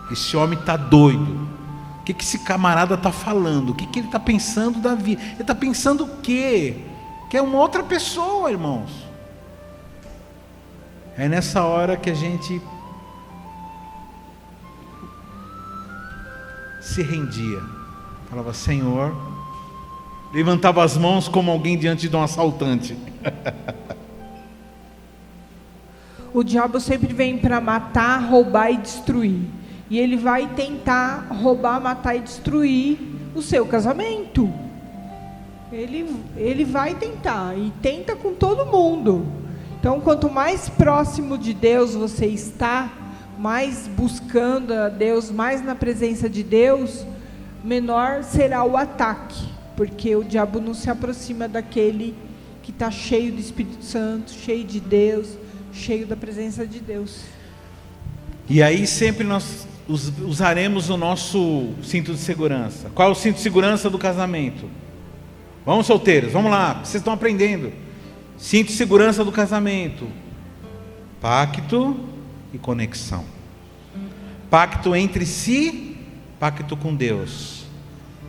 Esse homem está doido. O que esse camarada está falando? O que ele está pensando da vida? Ele está pensando o quê? Que é uma outra pessoa, irmãos. É nessa hora que a gente se rendia. Falava, Senhor, levantava as mãos como alguém diante de um assaltante.
O diabo sempre vem para matar, roubar e destruir. E ele vai tentar roubar, matar e destruir o seu casamento. Ele vai tentar, e tenta com todo mundo. Então, quanto mais próximo de Deus você está, mais buscando a Deus, mais na presença de Deus, menor será o ataque. Porque o diabo não se aproxima daquele que está cheio do Espírito Santo, cheio de Deus, cheio da presença de Deus.
E aí sempre nós usaremos o nosso cinto de segurança. Qual é o cinto de segurança do casamento? Vamos, solteiros, vamos lá, vocês estão aprendendo. Cinto de segurança do casamento. Pacto e conexão. Pacto entre si, pacto com Deus.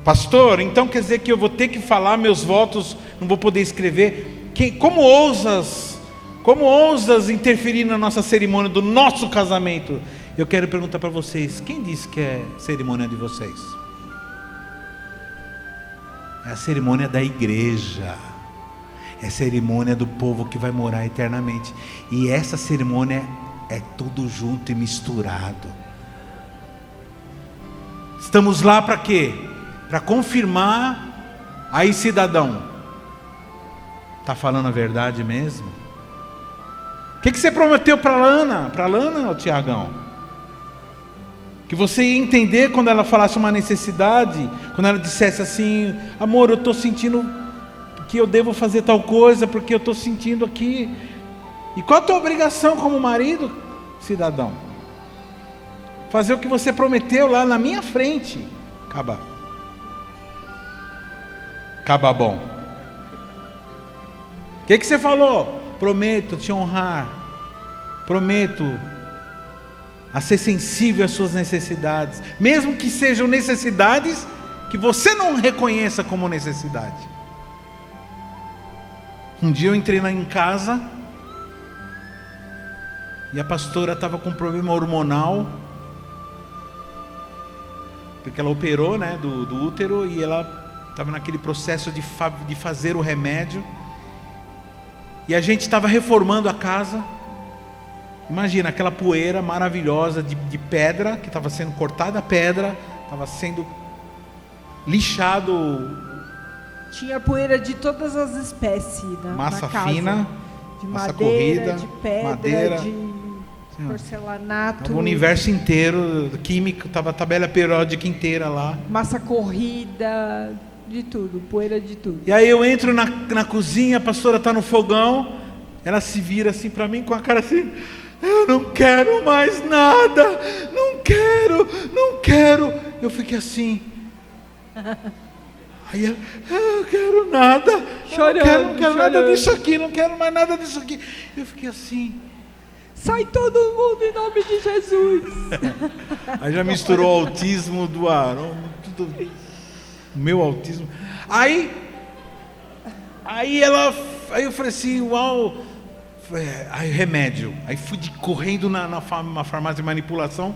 Pastor, então quer dizer que eu vou ter que falar meus votos, não vou poder escrever? Como ousas interferir na nossa cerimônia do nosso casamento? Eu quero perguntar para vocês, quem disse que é cerimônia de vocês? É a cerimônia da igreja. É cerimônia do povo que vai morar eternamente. E essa cerimônia é tudo junto e misturado. Estamos lá para quê? Para confirmar. Aí, cidadão, está falando a verdade mesmo? O que você prometeu para Lana? Para Lana, Tiagão? Que você ia entender quando ela falasse uma necessidade, quando ela dissesse assim: amor, eu estou sentindo que eu devo fazer tal coisa, porque eu estou sentindo aqui. E qual a tua obrigação como marido, cidadão? Fazer o que você prometeu lá na minha frente. Acaba bom. O que você falou? Prometo te honrar. Prometo a ser sensível às suas necessidades, mesmo que sejam necessidades que você não reconheça como necessidade. Um dia eu entrei lá em casa e a pastora estava com um problema hormonal, porque ela operou, né, do útero, e ela estava naquele processo de fazer o remédio, e a gente estava reformando a casa. Imagina aquela poeira maravilhosa de pedra, que estava sendo cortada a pedra, estava sendo lixado.
Tinha poeira de todas as espécies
massa
na casa.
Fina,
de
massa
madeira,
corrida,
de pedra,
madeira,
de porcelanato.
O universo inteiro, químico, estava a tabela periódica inteira lá.
Massa corrida, de tudo, poeira de tudo.
E aí eu entro na cozinha, a pastora está no fogão, ela se vira assim para mim com a cara assim: eu não quero mais nada, não quero. Eu fiquei assim. Aí ela: eu não quero nada,
chorando,
não quero nada disso aqui, não quero mais nada disso aqui. Eu fiquei assim.
Sai todo mundo em nome de Jesus.
Aí já misturou o autismo do Aaron, tudo, o meu autismo. Aí eu falei assim: uau, aí remédio. Aí fui correndo na farmácia de manipulação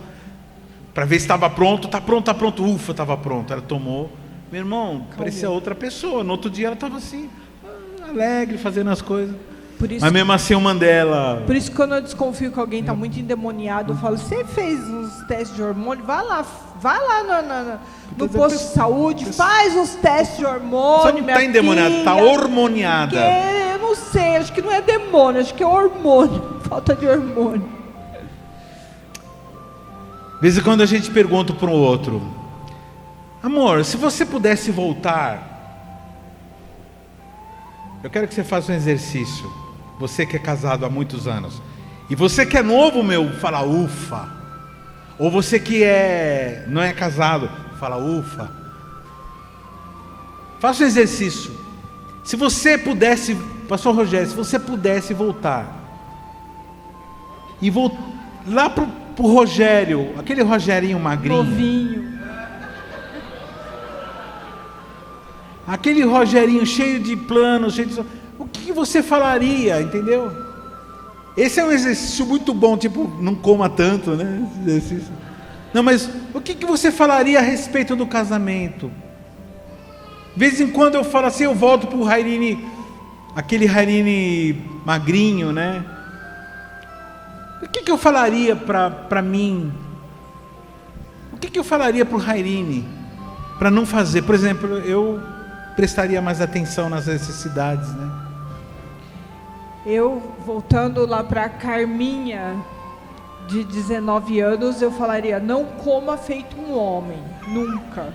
para ver se estava pronto. Tá pronto. Ufa, estava pronto. Ela tomou. Meu irmão, parecia outra pessoa. No outro dia ela estava assim, alegre, fazendo as coisas. Mas mesmo assim, o Mandela.
Por isso que quando eu desconfio que alguém está muito endemoniado, eu falo: você fez os testes de hormônio? Vai lá no posto de saúde, faz os testes de hormônio.
Você não está endemoniado, está hormoniada.
Eu não sei, acho que não é demônio, acho que é hormônio. Falta de hormônio.
De vez em quando a gente pergunta para o outro: amor, se você pudesse voltar, eu quero que você faça um exercício. Você que é casado há muitos anos, e você que é novo, fala ufa. Ou você que não é casado, fala ufa. Faça um exercício. Se você pudesse, pastor Rogério, se você pudesse voltar e lá pro Rogério, aquele Rogerinho magrinho,
novinho,
aquele Rogerinho cheio de planos, o que você falaria, entendeu? Esse é um exercício muito bom, tipo, não coma tanto, né? Esse exercício. Não, mas o que você falaria a respeito do casamento? De vez em quando eu falo assim, eu volto pro Rairini, aquele Rairini magrinho, né? O que eu falaria para mim? O que eu falaria pro Rairini para não fazer? Por exemplo, eu prestaria mais atenção nas necessidades, né?
Eu, voltando lá para a Carminha, de 19 anos, eu falaria: não coma feito um homem, nunca,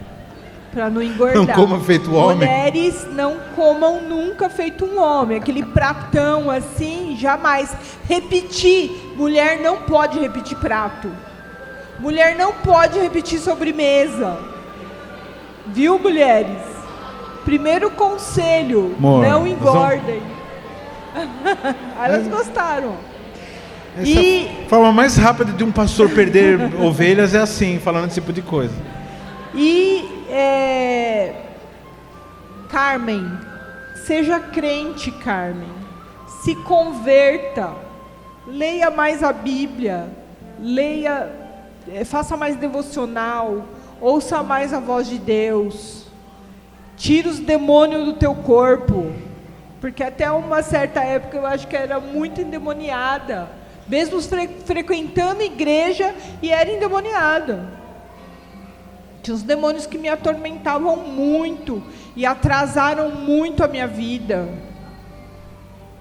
para não engordar.
Não coma feito um homem.
Mulheres não comam nunca feito um homem, aquele pratão assim, jamais. Repetir, mulher não pode repetir prato, mulher não pode repetir sobremesa, viu, mulheres? Primeiro conselho,
Amor,
não
nós
engordem. Elas gostaram.
A forma mais rápida de um pastor perder ovelhas é assim, falando esse tipo de coisa.
Carmen, seja crente, Carmen. Se converta. Leia mais a Bíblia. Faça mais devocional. Ouça mais a voz de Deus. Tira os demônios do teu corpo. Porque até uma certa época eu acho que era muito endemoniada. Mesmo frequentando igreja e era endemoniada. Tinha os demônios que me atormentavam muito e atrasaram muito a minha vida.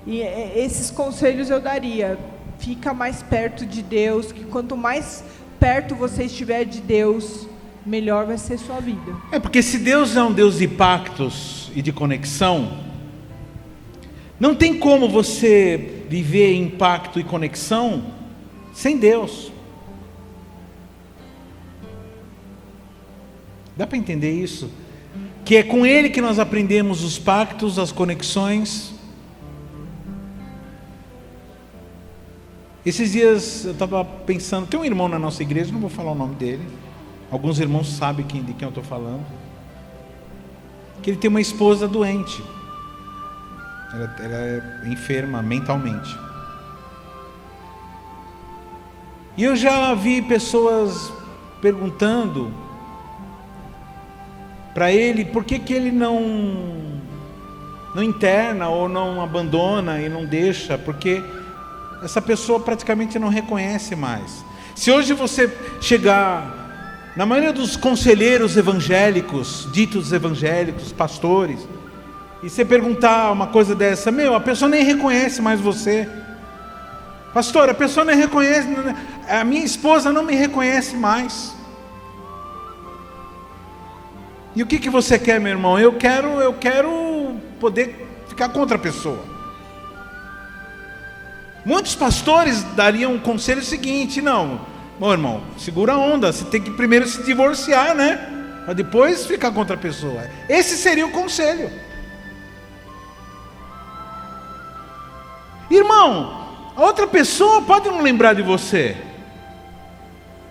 E esses conselhos eu daria. Fica mais perto de Deus, que quanto mais perto você estiver de Deus, melhor vai ser sua vida.
Porque se Deus é um Deus de pactos e de conexão, não tem como você viver em pacto e conexão sem Deus. Dá para entender isso? Que é com Ele que nós aprendemos os pactos, as conexões. Esses dias eu estava pensando, tem um irmão na nossa igreja, não vou falar o nome dele, alguns irmãos sabem de quem eu estou falando, que ele tem uma esposa doente, ela é enferma mentalmente, e eu já vi pessoas perguntando para ele por que ele não interna ou não abandona e não deixa, porque essa pessoa praticamente não reconhece mais. Se hoje você chegar na maioria dos conselheiros evangélicos, ditos evangélicos, pastores, e você perguntar uma coisa dessa, a pessoa nem reconhece mais você. Pastor, a pessoa nem reconhece, a minha esposa não me reconhece mais. E o que você quer, meu irmão? Eu quero poder ficar com outra pessoa. Muitos pastores dariam um conselho seguinte: não, meu irmão, segura a onda, você tem que primeiro se divorciar, né? Para depois ficar com outra pessoa. Esse seria o conselho. Irmão, a outra pessoa pode não lembrar de você,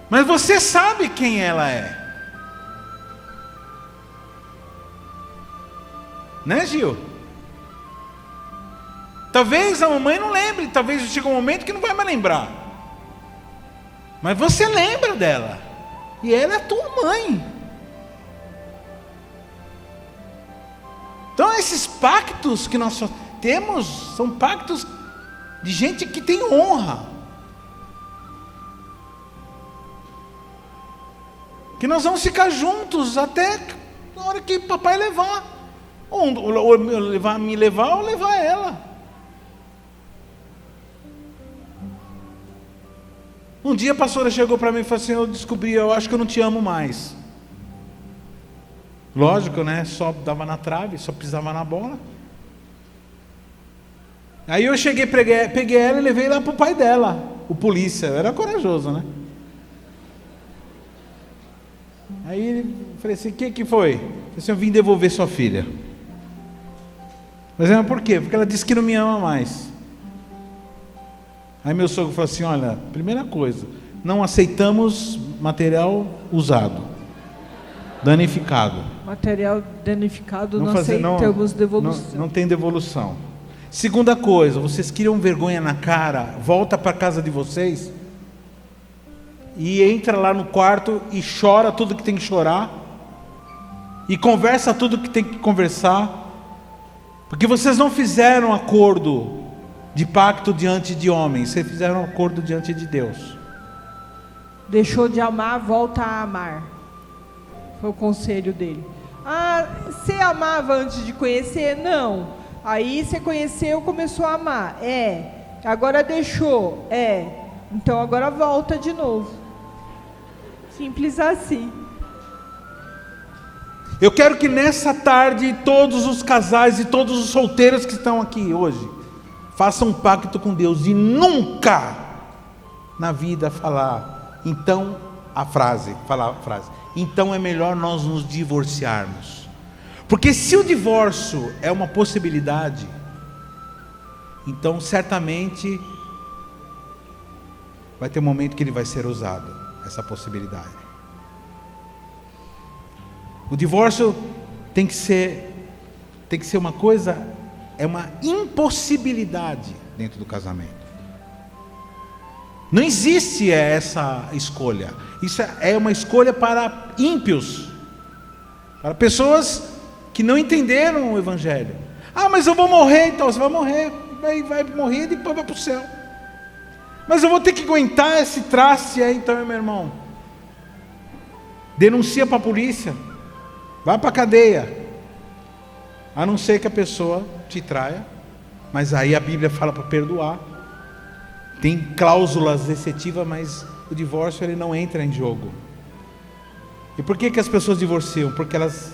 mas você sabe quem ela é. Né, Gil? Talvez a mamãe não lembre, talvez chegue um momento que não vai mais lembrar. Mas você lembra dela. E ela é a tua mãe. Então esses pactos que nós temos são pactos de gente que tem honra. Que nós vamos ficar juntos até na hora que papai levar. Ou me levar ou levar ela. Um dia a pastora chegou para mim e falou assim: eu descobri, eu acho que eu não te amo mais. Lógico, né? Só dava na trave, só pisava na bola. Aí eu cheguei, peguei ela e levei lá para o pai dela, o polícia. Eu era corajoso, né? Aí eu falei assim: o que foi? Eu falei assim: eu vim devolver sua filha. Mas por quê? Porque ela disse que não me ama mais. Aí meu sogro falou assim: olha, primeira coisa, não aceitamos material usado, danificado.
Material danificado, não aceitamos devolução.
Não tem devolução. Segunda coisa, vocês criam vergonha na cara, volta para casa de vocês e entra lá no quarto e chora tudo que tem que chorar e conversa tudo que tem que conversar, porque vocês não fizeram acordo de pacto diante de homens, vocês fizeram um acordo diante de Deus.
Deixou de amar, volta a amar. Foi o conselho dele. Você amava antes de conhecer? Não. Aí você conheceu, começou a amar. Agora deixou. Então agora volta de novo. Simples assim.
Eu quero que nessa tarde todos os casais e todos os solteiros que estão aqui hoje façam um pacto com Deus e nunca na vida falar então é melhor nós nos divorciarmos. Porque se o divórcio é uma possibilidade, então certamente vai ter um momento que ele vai ser usado, essa possibilidade. O divórcio tem que ser uma coisa, é uma impossibilidade dentro do casamento. Não existe essa escolha. Isso é uma escolha para ímpios, para pessoas que não entenderam o Evangelho. Ah, mas eu vou morrer. Então você vai morrer, vai morrer e depois vai para o céu. Mas eu vou ter que aguentar esse traste aí. Então, meu irmão, denuncia para a polícia, vai para a cadeia, a não ser que a pessoa te traia. Mas aí a Bíblia fala para perdoar. Tem cláusulas excetivas, mas o divórcio ele não entra em jogo. E por que as pessoas divorciam? Porque elas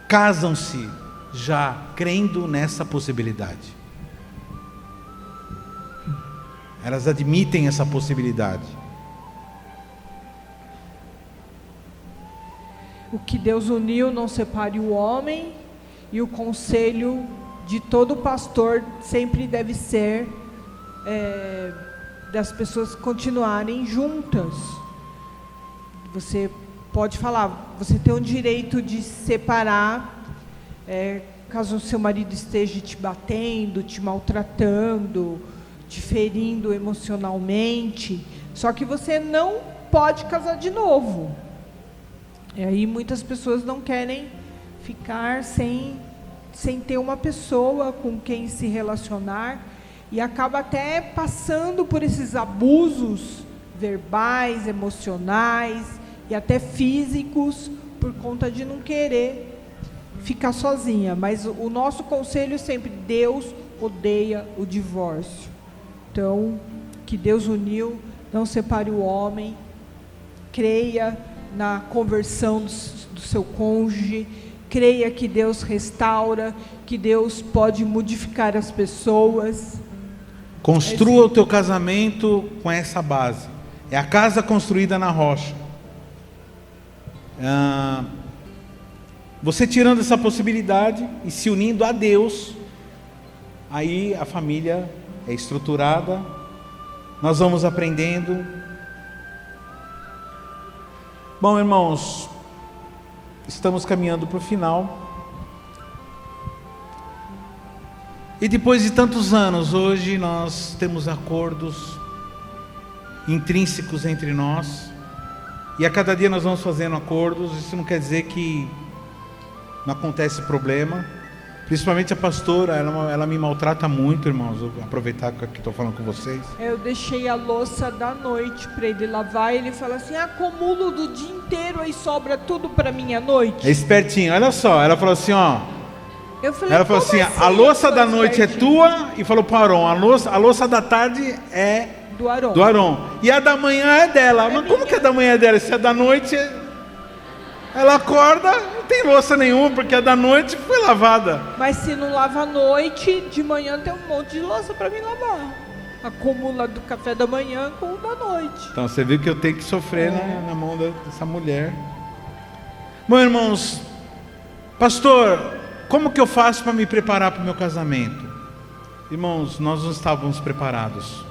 casam-se já crendo nessa possibilidade. Elas admitem essa possibilidade.
O que Deus uniu, não separe o homem, e o conselho de todo pastor sempre deve ser das pessoas continuarem juntas. Você pode falar, você tem o direito de separar, caso o seu marido esteja te batendo, te maltratando, te ferindo emocionalmente, só que você não pode casar de novo. E aí muitas pessoas não querem ficar sem ter uma pessoa com quem se relacionar, e acaba até passando por esses abusos verbais, emocionais e até físicos, por conta de não querer ficar sozinha. Mas o nosso conselho é sempre: Deus odeia o divórcio. Então, que Deus uniu, não separe o homem. Creia na conversão do seu cônjuge. Creia que Deus restaura, que Deus pode modificar as pessoas.
Construa o teu casamento com essa base. É a casa construída na rocha. Você tirando essa possibilidade e se unindo a Deus, aí a família é estruturada. Nós vamos aprendendo. Bom, irmãos, estamos caminhando para o final. E depois de tantos anos, hoje nós temos acordos intrínsecos entre nós. E a cada dia nós vamos fazendo acordos. Isso não quer dizer que não acontece problema. Principalmente a pastora, ela me maltrata muito, irmãos. Eu vou aproveitar que estou falando com vocês.
Eu deixei a louça da noite para ele lavar. Ele fala assim: acumulo do dia inteiro, aí sobra tudo para mim à noite.
É espertinho, olha só. Ela falou assim, ó. Ela falou assim, a louça da noite é tua, e falou para o Aron, a louça da tarde é
do
Aron. E a da manhã é dela. Mas como que a da manhã é dela? Se a da noite ela acorda, não tem louça nenhuma, porque a da noite foi lavada.
Mas se não lava à noite, de manhã tem um monte de louça para mim lavar. Acumula do café da manhã com o da noite.
Então você viu que eu tenho que sofrer na mão dessa mulher. Bom, irmãos, pastor, como que eu faço para me preparar para o meu casamento? Irmãos, nós não estávamos preparados.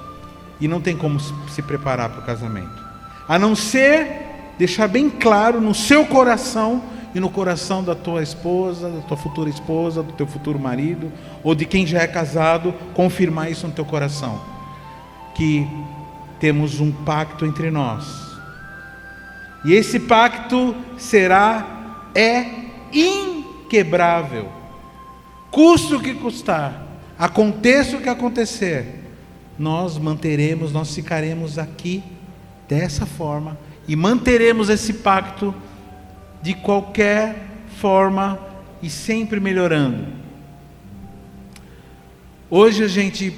E não tem como se preparar para o casamento. A não ser deixar bem claro no seu coração e no coração da tua esposa, da tua futura esposa, do teu futuro marido, ou de quem já é casado, confirmar isso no teu coração. Que temos um pacto entre nós. E esse pacto é inquebrável. Custe o que custar, aconteça o que acontecer, nós ficaremos aqui dessa forma e manteremos esse pacto de qualquer forma e sempre melhorando. Hoje a gente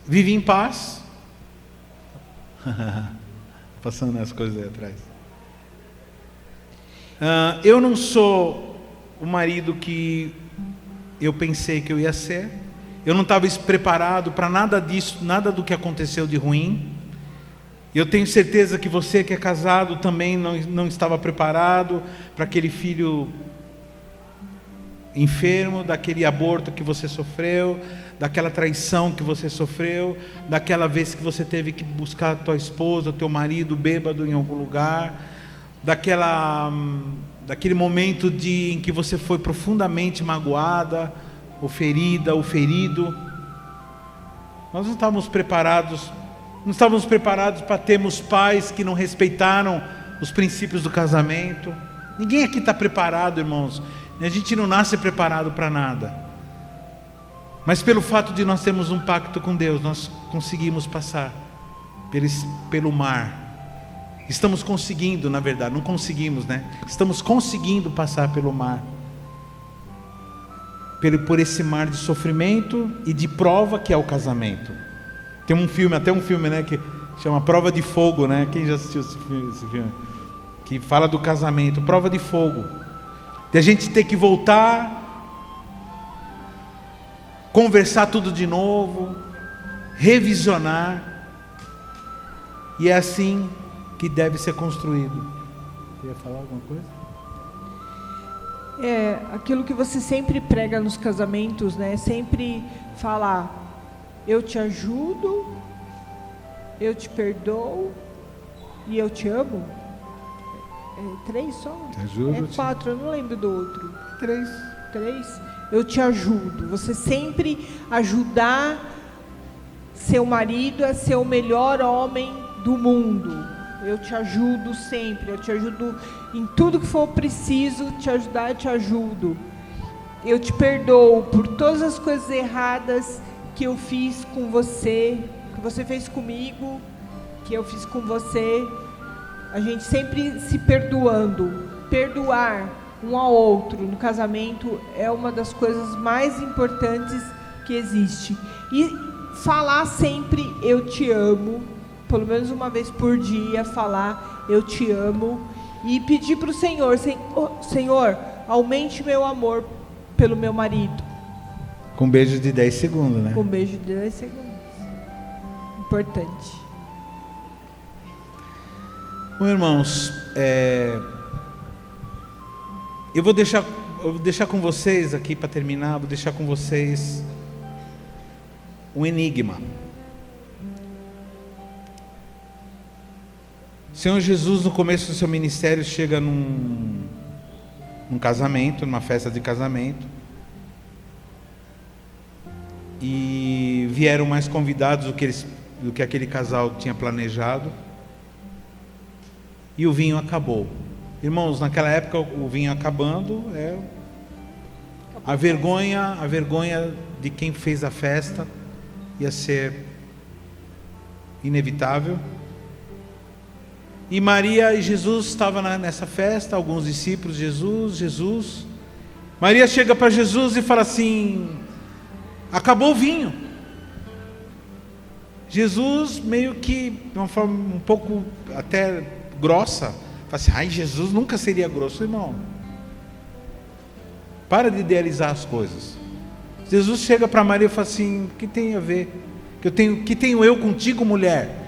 vive em paz. Passando as coisas aí atrás. Eu não sou o marido que eu pensei que eu ia ser. Eu não estava preparado para nada disso, nada do que aconteceu de ruim. Eu tenho certeza que você que é casado também não estava preparado para aquele filho enfermo, daquele aborto que você sofreu, daquela traição que você sofreu, daquela vez que você teve que buscar a tua esposa, teu marido bêbado em algum lugar, daquele momento em que você foi profundamente magoada, ou ferida, ou ferido. Nós não estávamos preparados para termos pais que não respeitaram os princípios do casamento. Ninguém aqui está preparado, irmãos. A gente não nasce preparado para nada. Mas pelo fato de nós termos um pacto com Deus, nós conseguimos passar pelo mar. Estamos conseguindo, na verdade, não conseguimos, né? Estamos conseguindo passar pelo mar. Por esse mar de sofrimento e de prova que é o casamento. Tem até um filme, né, que chama Prova de Fogo, né? Quem já assistiu esse filme? Que fala do casamento, prova de fogo. De a gente ter que voltar, conversar tudo de novo, revisionar. E é assim que deve ser construído. Você ia falar alguma coisa?
É aquilo que você sempre prega nos casamentos, né? Sempre falar: eu te ajudo, eu te perdoo e eu te amo. É 3 só?
Te ajudo,
é 4, eu não lembro do outro.
3.
3? Eu te ajudo. Você sempre ajudar seu marido a ser o melhor homem do mundo. Eu te ajudo sempre. Eu te ajudo em tudo que for preciso te ajudar, eu te ajudo. Eu te perdoo por todas as coisas erradas que eu fiz com você, que você fez comigo, que eu fiz com você. A gente sempre se perdoando. Perdoar um ao outro no casamento é uma das coisas mais importantes que existe. E falar sempre eu te amo, pelo menos uma vez por dia, falar eu te amo. E pedir para o Senhor: Senhor, aumente meu amor pelo meu marido.
Com beijo de 10 segundos, né?
Com beijo de 10 segundos. Importante.
Bom, irmãos, eu vou deixar com vocês aqui para terminar, vou deixar com vocês um enigma. O Senhor Jesus, no começo do seu ministério, chega num casamento, numa festa de casamento, e vieram mais convidados do que aquele casal tinha planejado, e o vinho acabou. Irmãos, naquela época o vinho acabando a vergonha de quem fez a festa ia ser inevitável. E Maria e Jesus estavam nessa festa, alguns discípulos. Jesus. Maria chega para Jesus e fala assim: acabou o vinho. Jesus, meio que de uma forma um pouco até grossa, fala assim: ai, Jesus nunca seria grosso. Irmão, para de idealizar as coisas. Jesus chega para Maria e fala assim: o que tem a ver? Que tenho eu contigo, mulher?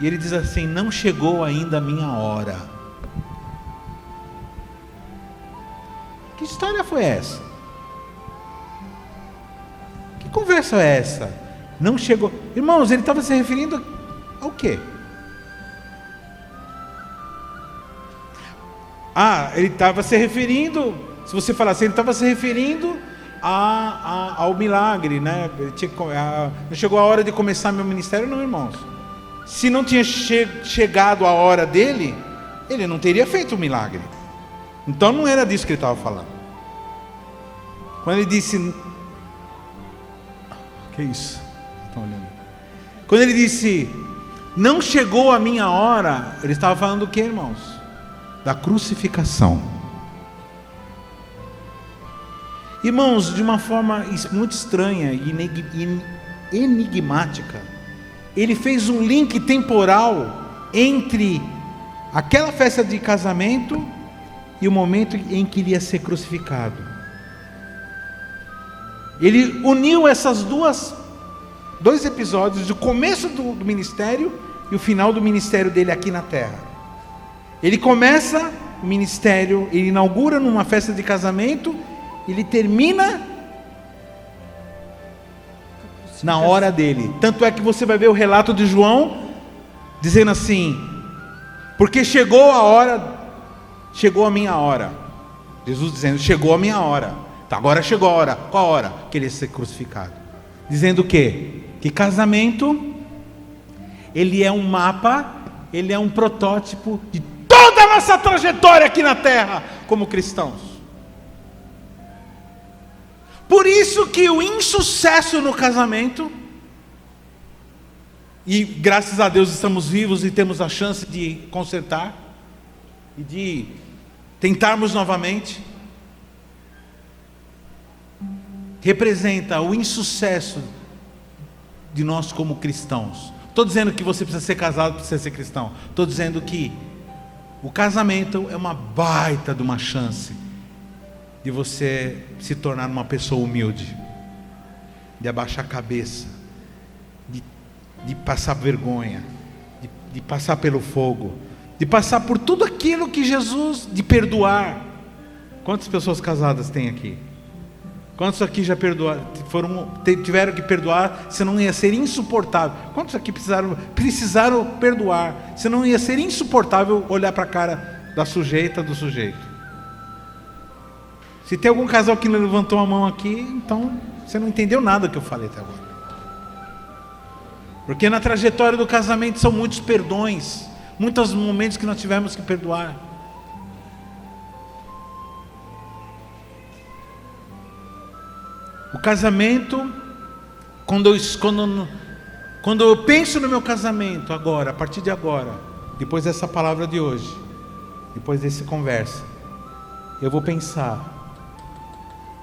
E ele diz assim: não chegou ainda a minha hora. Que história foi essa? Que conversa é essa? Não chegou. Irmãos, ele estava se referindo ao quê? Ele estava se referindo, se você falar assim, ele estava se referindo ao milagre, né? Não chegou a hora de começar meu ministério, não, irmãos. Se não tinha chegado a hora dele, ele não teria feito o milagre. Então não era disso que ele estava falando. Quando ele disse: que isso? Estão olhando. Quando ele disse: não chegou a minha hora, ele estava falando do que, irmãos? Da crucificação. Irmãos, de uma forma muito estranha e enigmática, ele fez um link temporal entre aquela festa de casamento e o momento em que ele ia ser crucificado. Ele uniu essas dois episódios, do começo do ministério e o final do ministério dele aqui na terra. Ele começa o ministério, ele inaugura numa festa de casamento, ele termina na hora dele. Tanto é que você vai ver o relato de João dizendo assim: porque chegou a hora, chegou a minha hora. Jesus dizendo: chegou a minha hora. Tá, agora chegou a hora. Qual a hora? Que ele ia ser crucificado. Dizendo o quê? Que casamento, ele é um mapa, ele é um protótipo de toda a nossa trajetória aqui na terra como cristãos. Por isso que o insucesso no casamento, e graças a Deus estamos vivos e temos a chance de consertar e de tentarmos novamente, representa o insucesso de nós como cristãos. Estou dizendo que você precisa ser casado para ser cristão. Estou dizendo que o casamento é uma baita de uma chance de você se tornar uma pessoa humilde, de abaixar a cabeça, de passar vergonha, de passar pelo fogo, de passar por tudo aquilo que Jesus, de perdoar. Quantas pessoas casadas tem aqui? Quantos aqui já perdoaram, tiveram que perdoar, senão ia ser insuportável? Quantos aqui precisaram perdoar, senão ia ser insuportável olhar para a cara da sujeita, do sujeito? Se tem algum casal que não levantou a mão aqui, então você não entendeu nada que eu falei até agora. Porque na trajetória do casamento são muitos perdões, muitos momentos que nós tivemos que perdoar. O casamento, quando eu penso no meu casamento agora, a partir de agora, depois dessa palavra de hoje, depois dessa conversa, eu vou pensar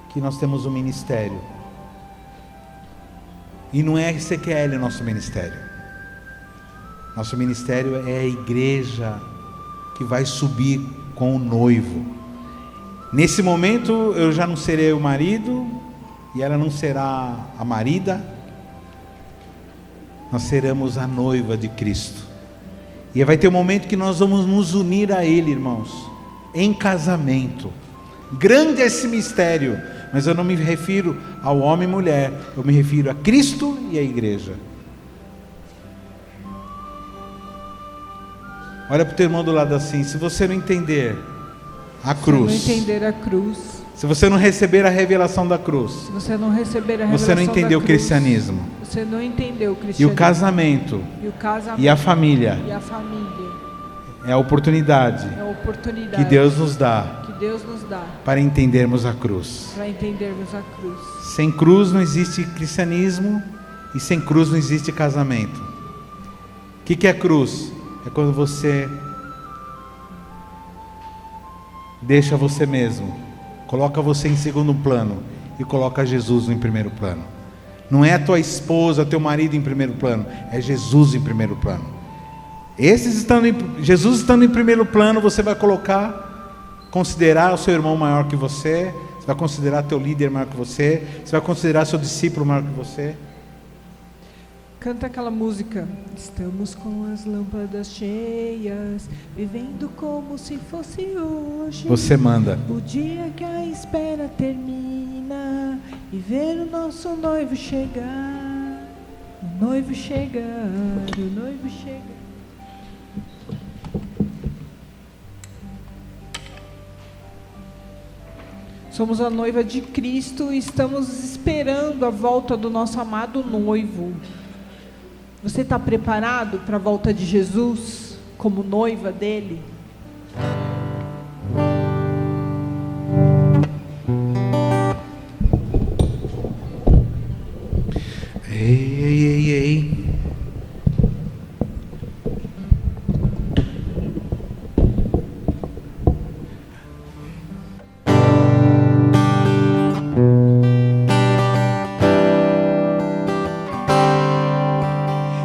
que nós temos um ministério. E não é CQL nosso ministério. Nosso ministério é a igreja que vai subir com o noivo. Nesse momento eu já não serei o marido e ela não será a marida. Nós seremos a noiva de Cristo. E vai ter um momento que nós vamos nos unir a Ele, irmãos, em casamento. Grande é esse mistério, mas eu não me refiro ao homem e mulher, eu me refiro a Cristo e a igreja. Olha para o teu irmão do lado assim: se você não entender a cruz,
se não entender a cruz,
se você não receber a revelação da cruz,
se você não receber a revelação
você não entendeu o cristianismo.
Você não entendeu o cristianismo.
E o casamento, e a família, é a oportunidade, que Deus nos dá, para entendermos a cruz. Sem cruz não existe cristianismo, e sem cruz não existe casamento. O que é cruz? É quando você deixa você mesmo, coloca você em segundo plano e coloca Jesus em primeiro plano. Não é a tua esposa, teu marido em primeiro plano, é Jesus em primeiro plano. Jesus estando em primeiro plano, você vai considerar o seu irmão maior que você vai considerar teu líder maior que você vai considerar seu discípulo maior que você.
Canta aquela música: estamos com as lâmpadas cheias, vivendo como se fosse hoje.
Você manda.
O dia que a espera termina e ver o nosso noivo chegar. O noivo chegar, o noivo chegar. Somos a noiva de Cristo e estamos esperando a volta do nosso amado noivo. Você está preparado para a volta de Jesus como noiva dele?
Ei, ei, ei, ei.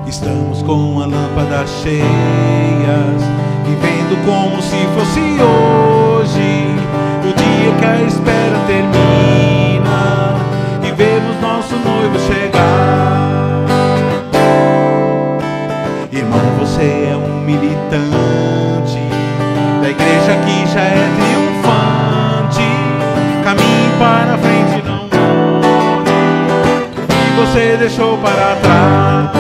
Estamos com a lâmpada cheias, vivendo como se fosse hoje, o dia que a espera termina e vemos nosso noivo chegar. Irmão, você é um militante para frente, não olhe o que você deixou para trás.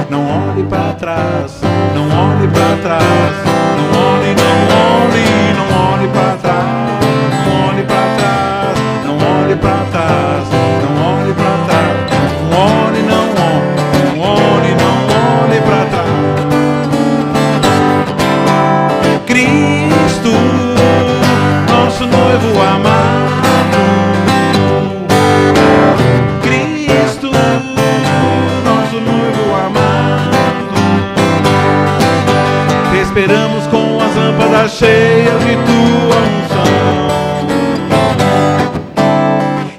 Não olhe para trás, não olhe para trás, não olhe, não olhe, não olhe para trás, não olhe para trás, não olhe para trás, não olhe para trás, não olhe, não olhe, não olhe, não olhe para trás. Cristo, nosso noivo amado, Cristo, nosso noivo amado, te esperamos com as lâmpadas cheias de tua unção.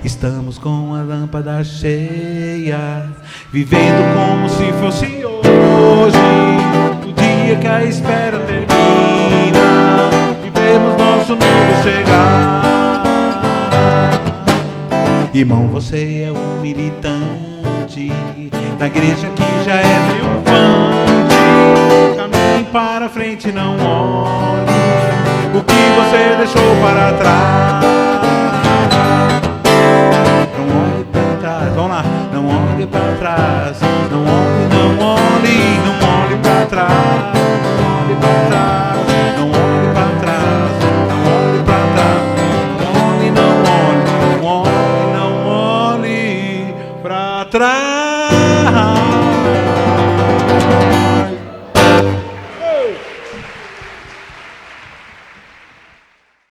Estamos com a lâmpada cheia, vivendo como se fosse hoje, o dia que a espera termina. Vivemos nosso novo chegar. Irmão, você é um militante da igreja que já é triunfante. Caminhe para frente, não olhe o que você deixou para trás. Não olhe para trás, vamos lá. Não olhe para trás, não olhe, não olhe, não olhe para trás, não olhe para trás, não olhe para trás, não olhe para trás, não olhe, não olhe, não olhe, não olhe para trás.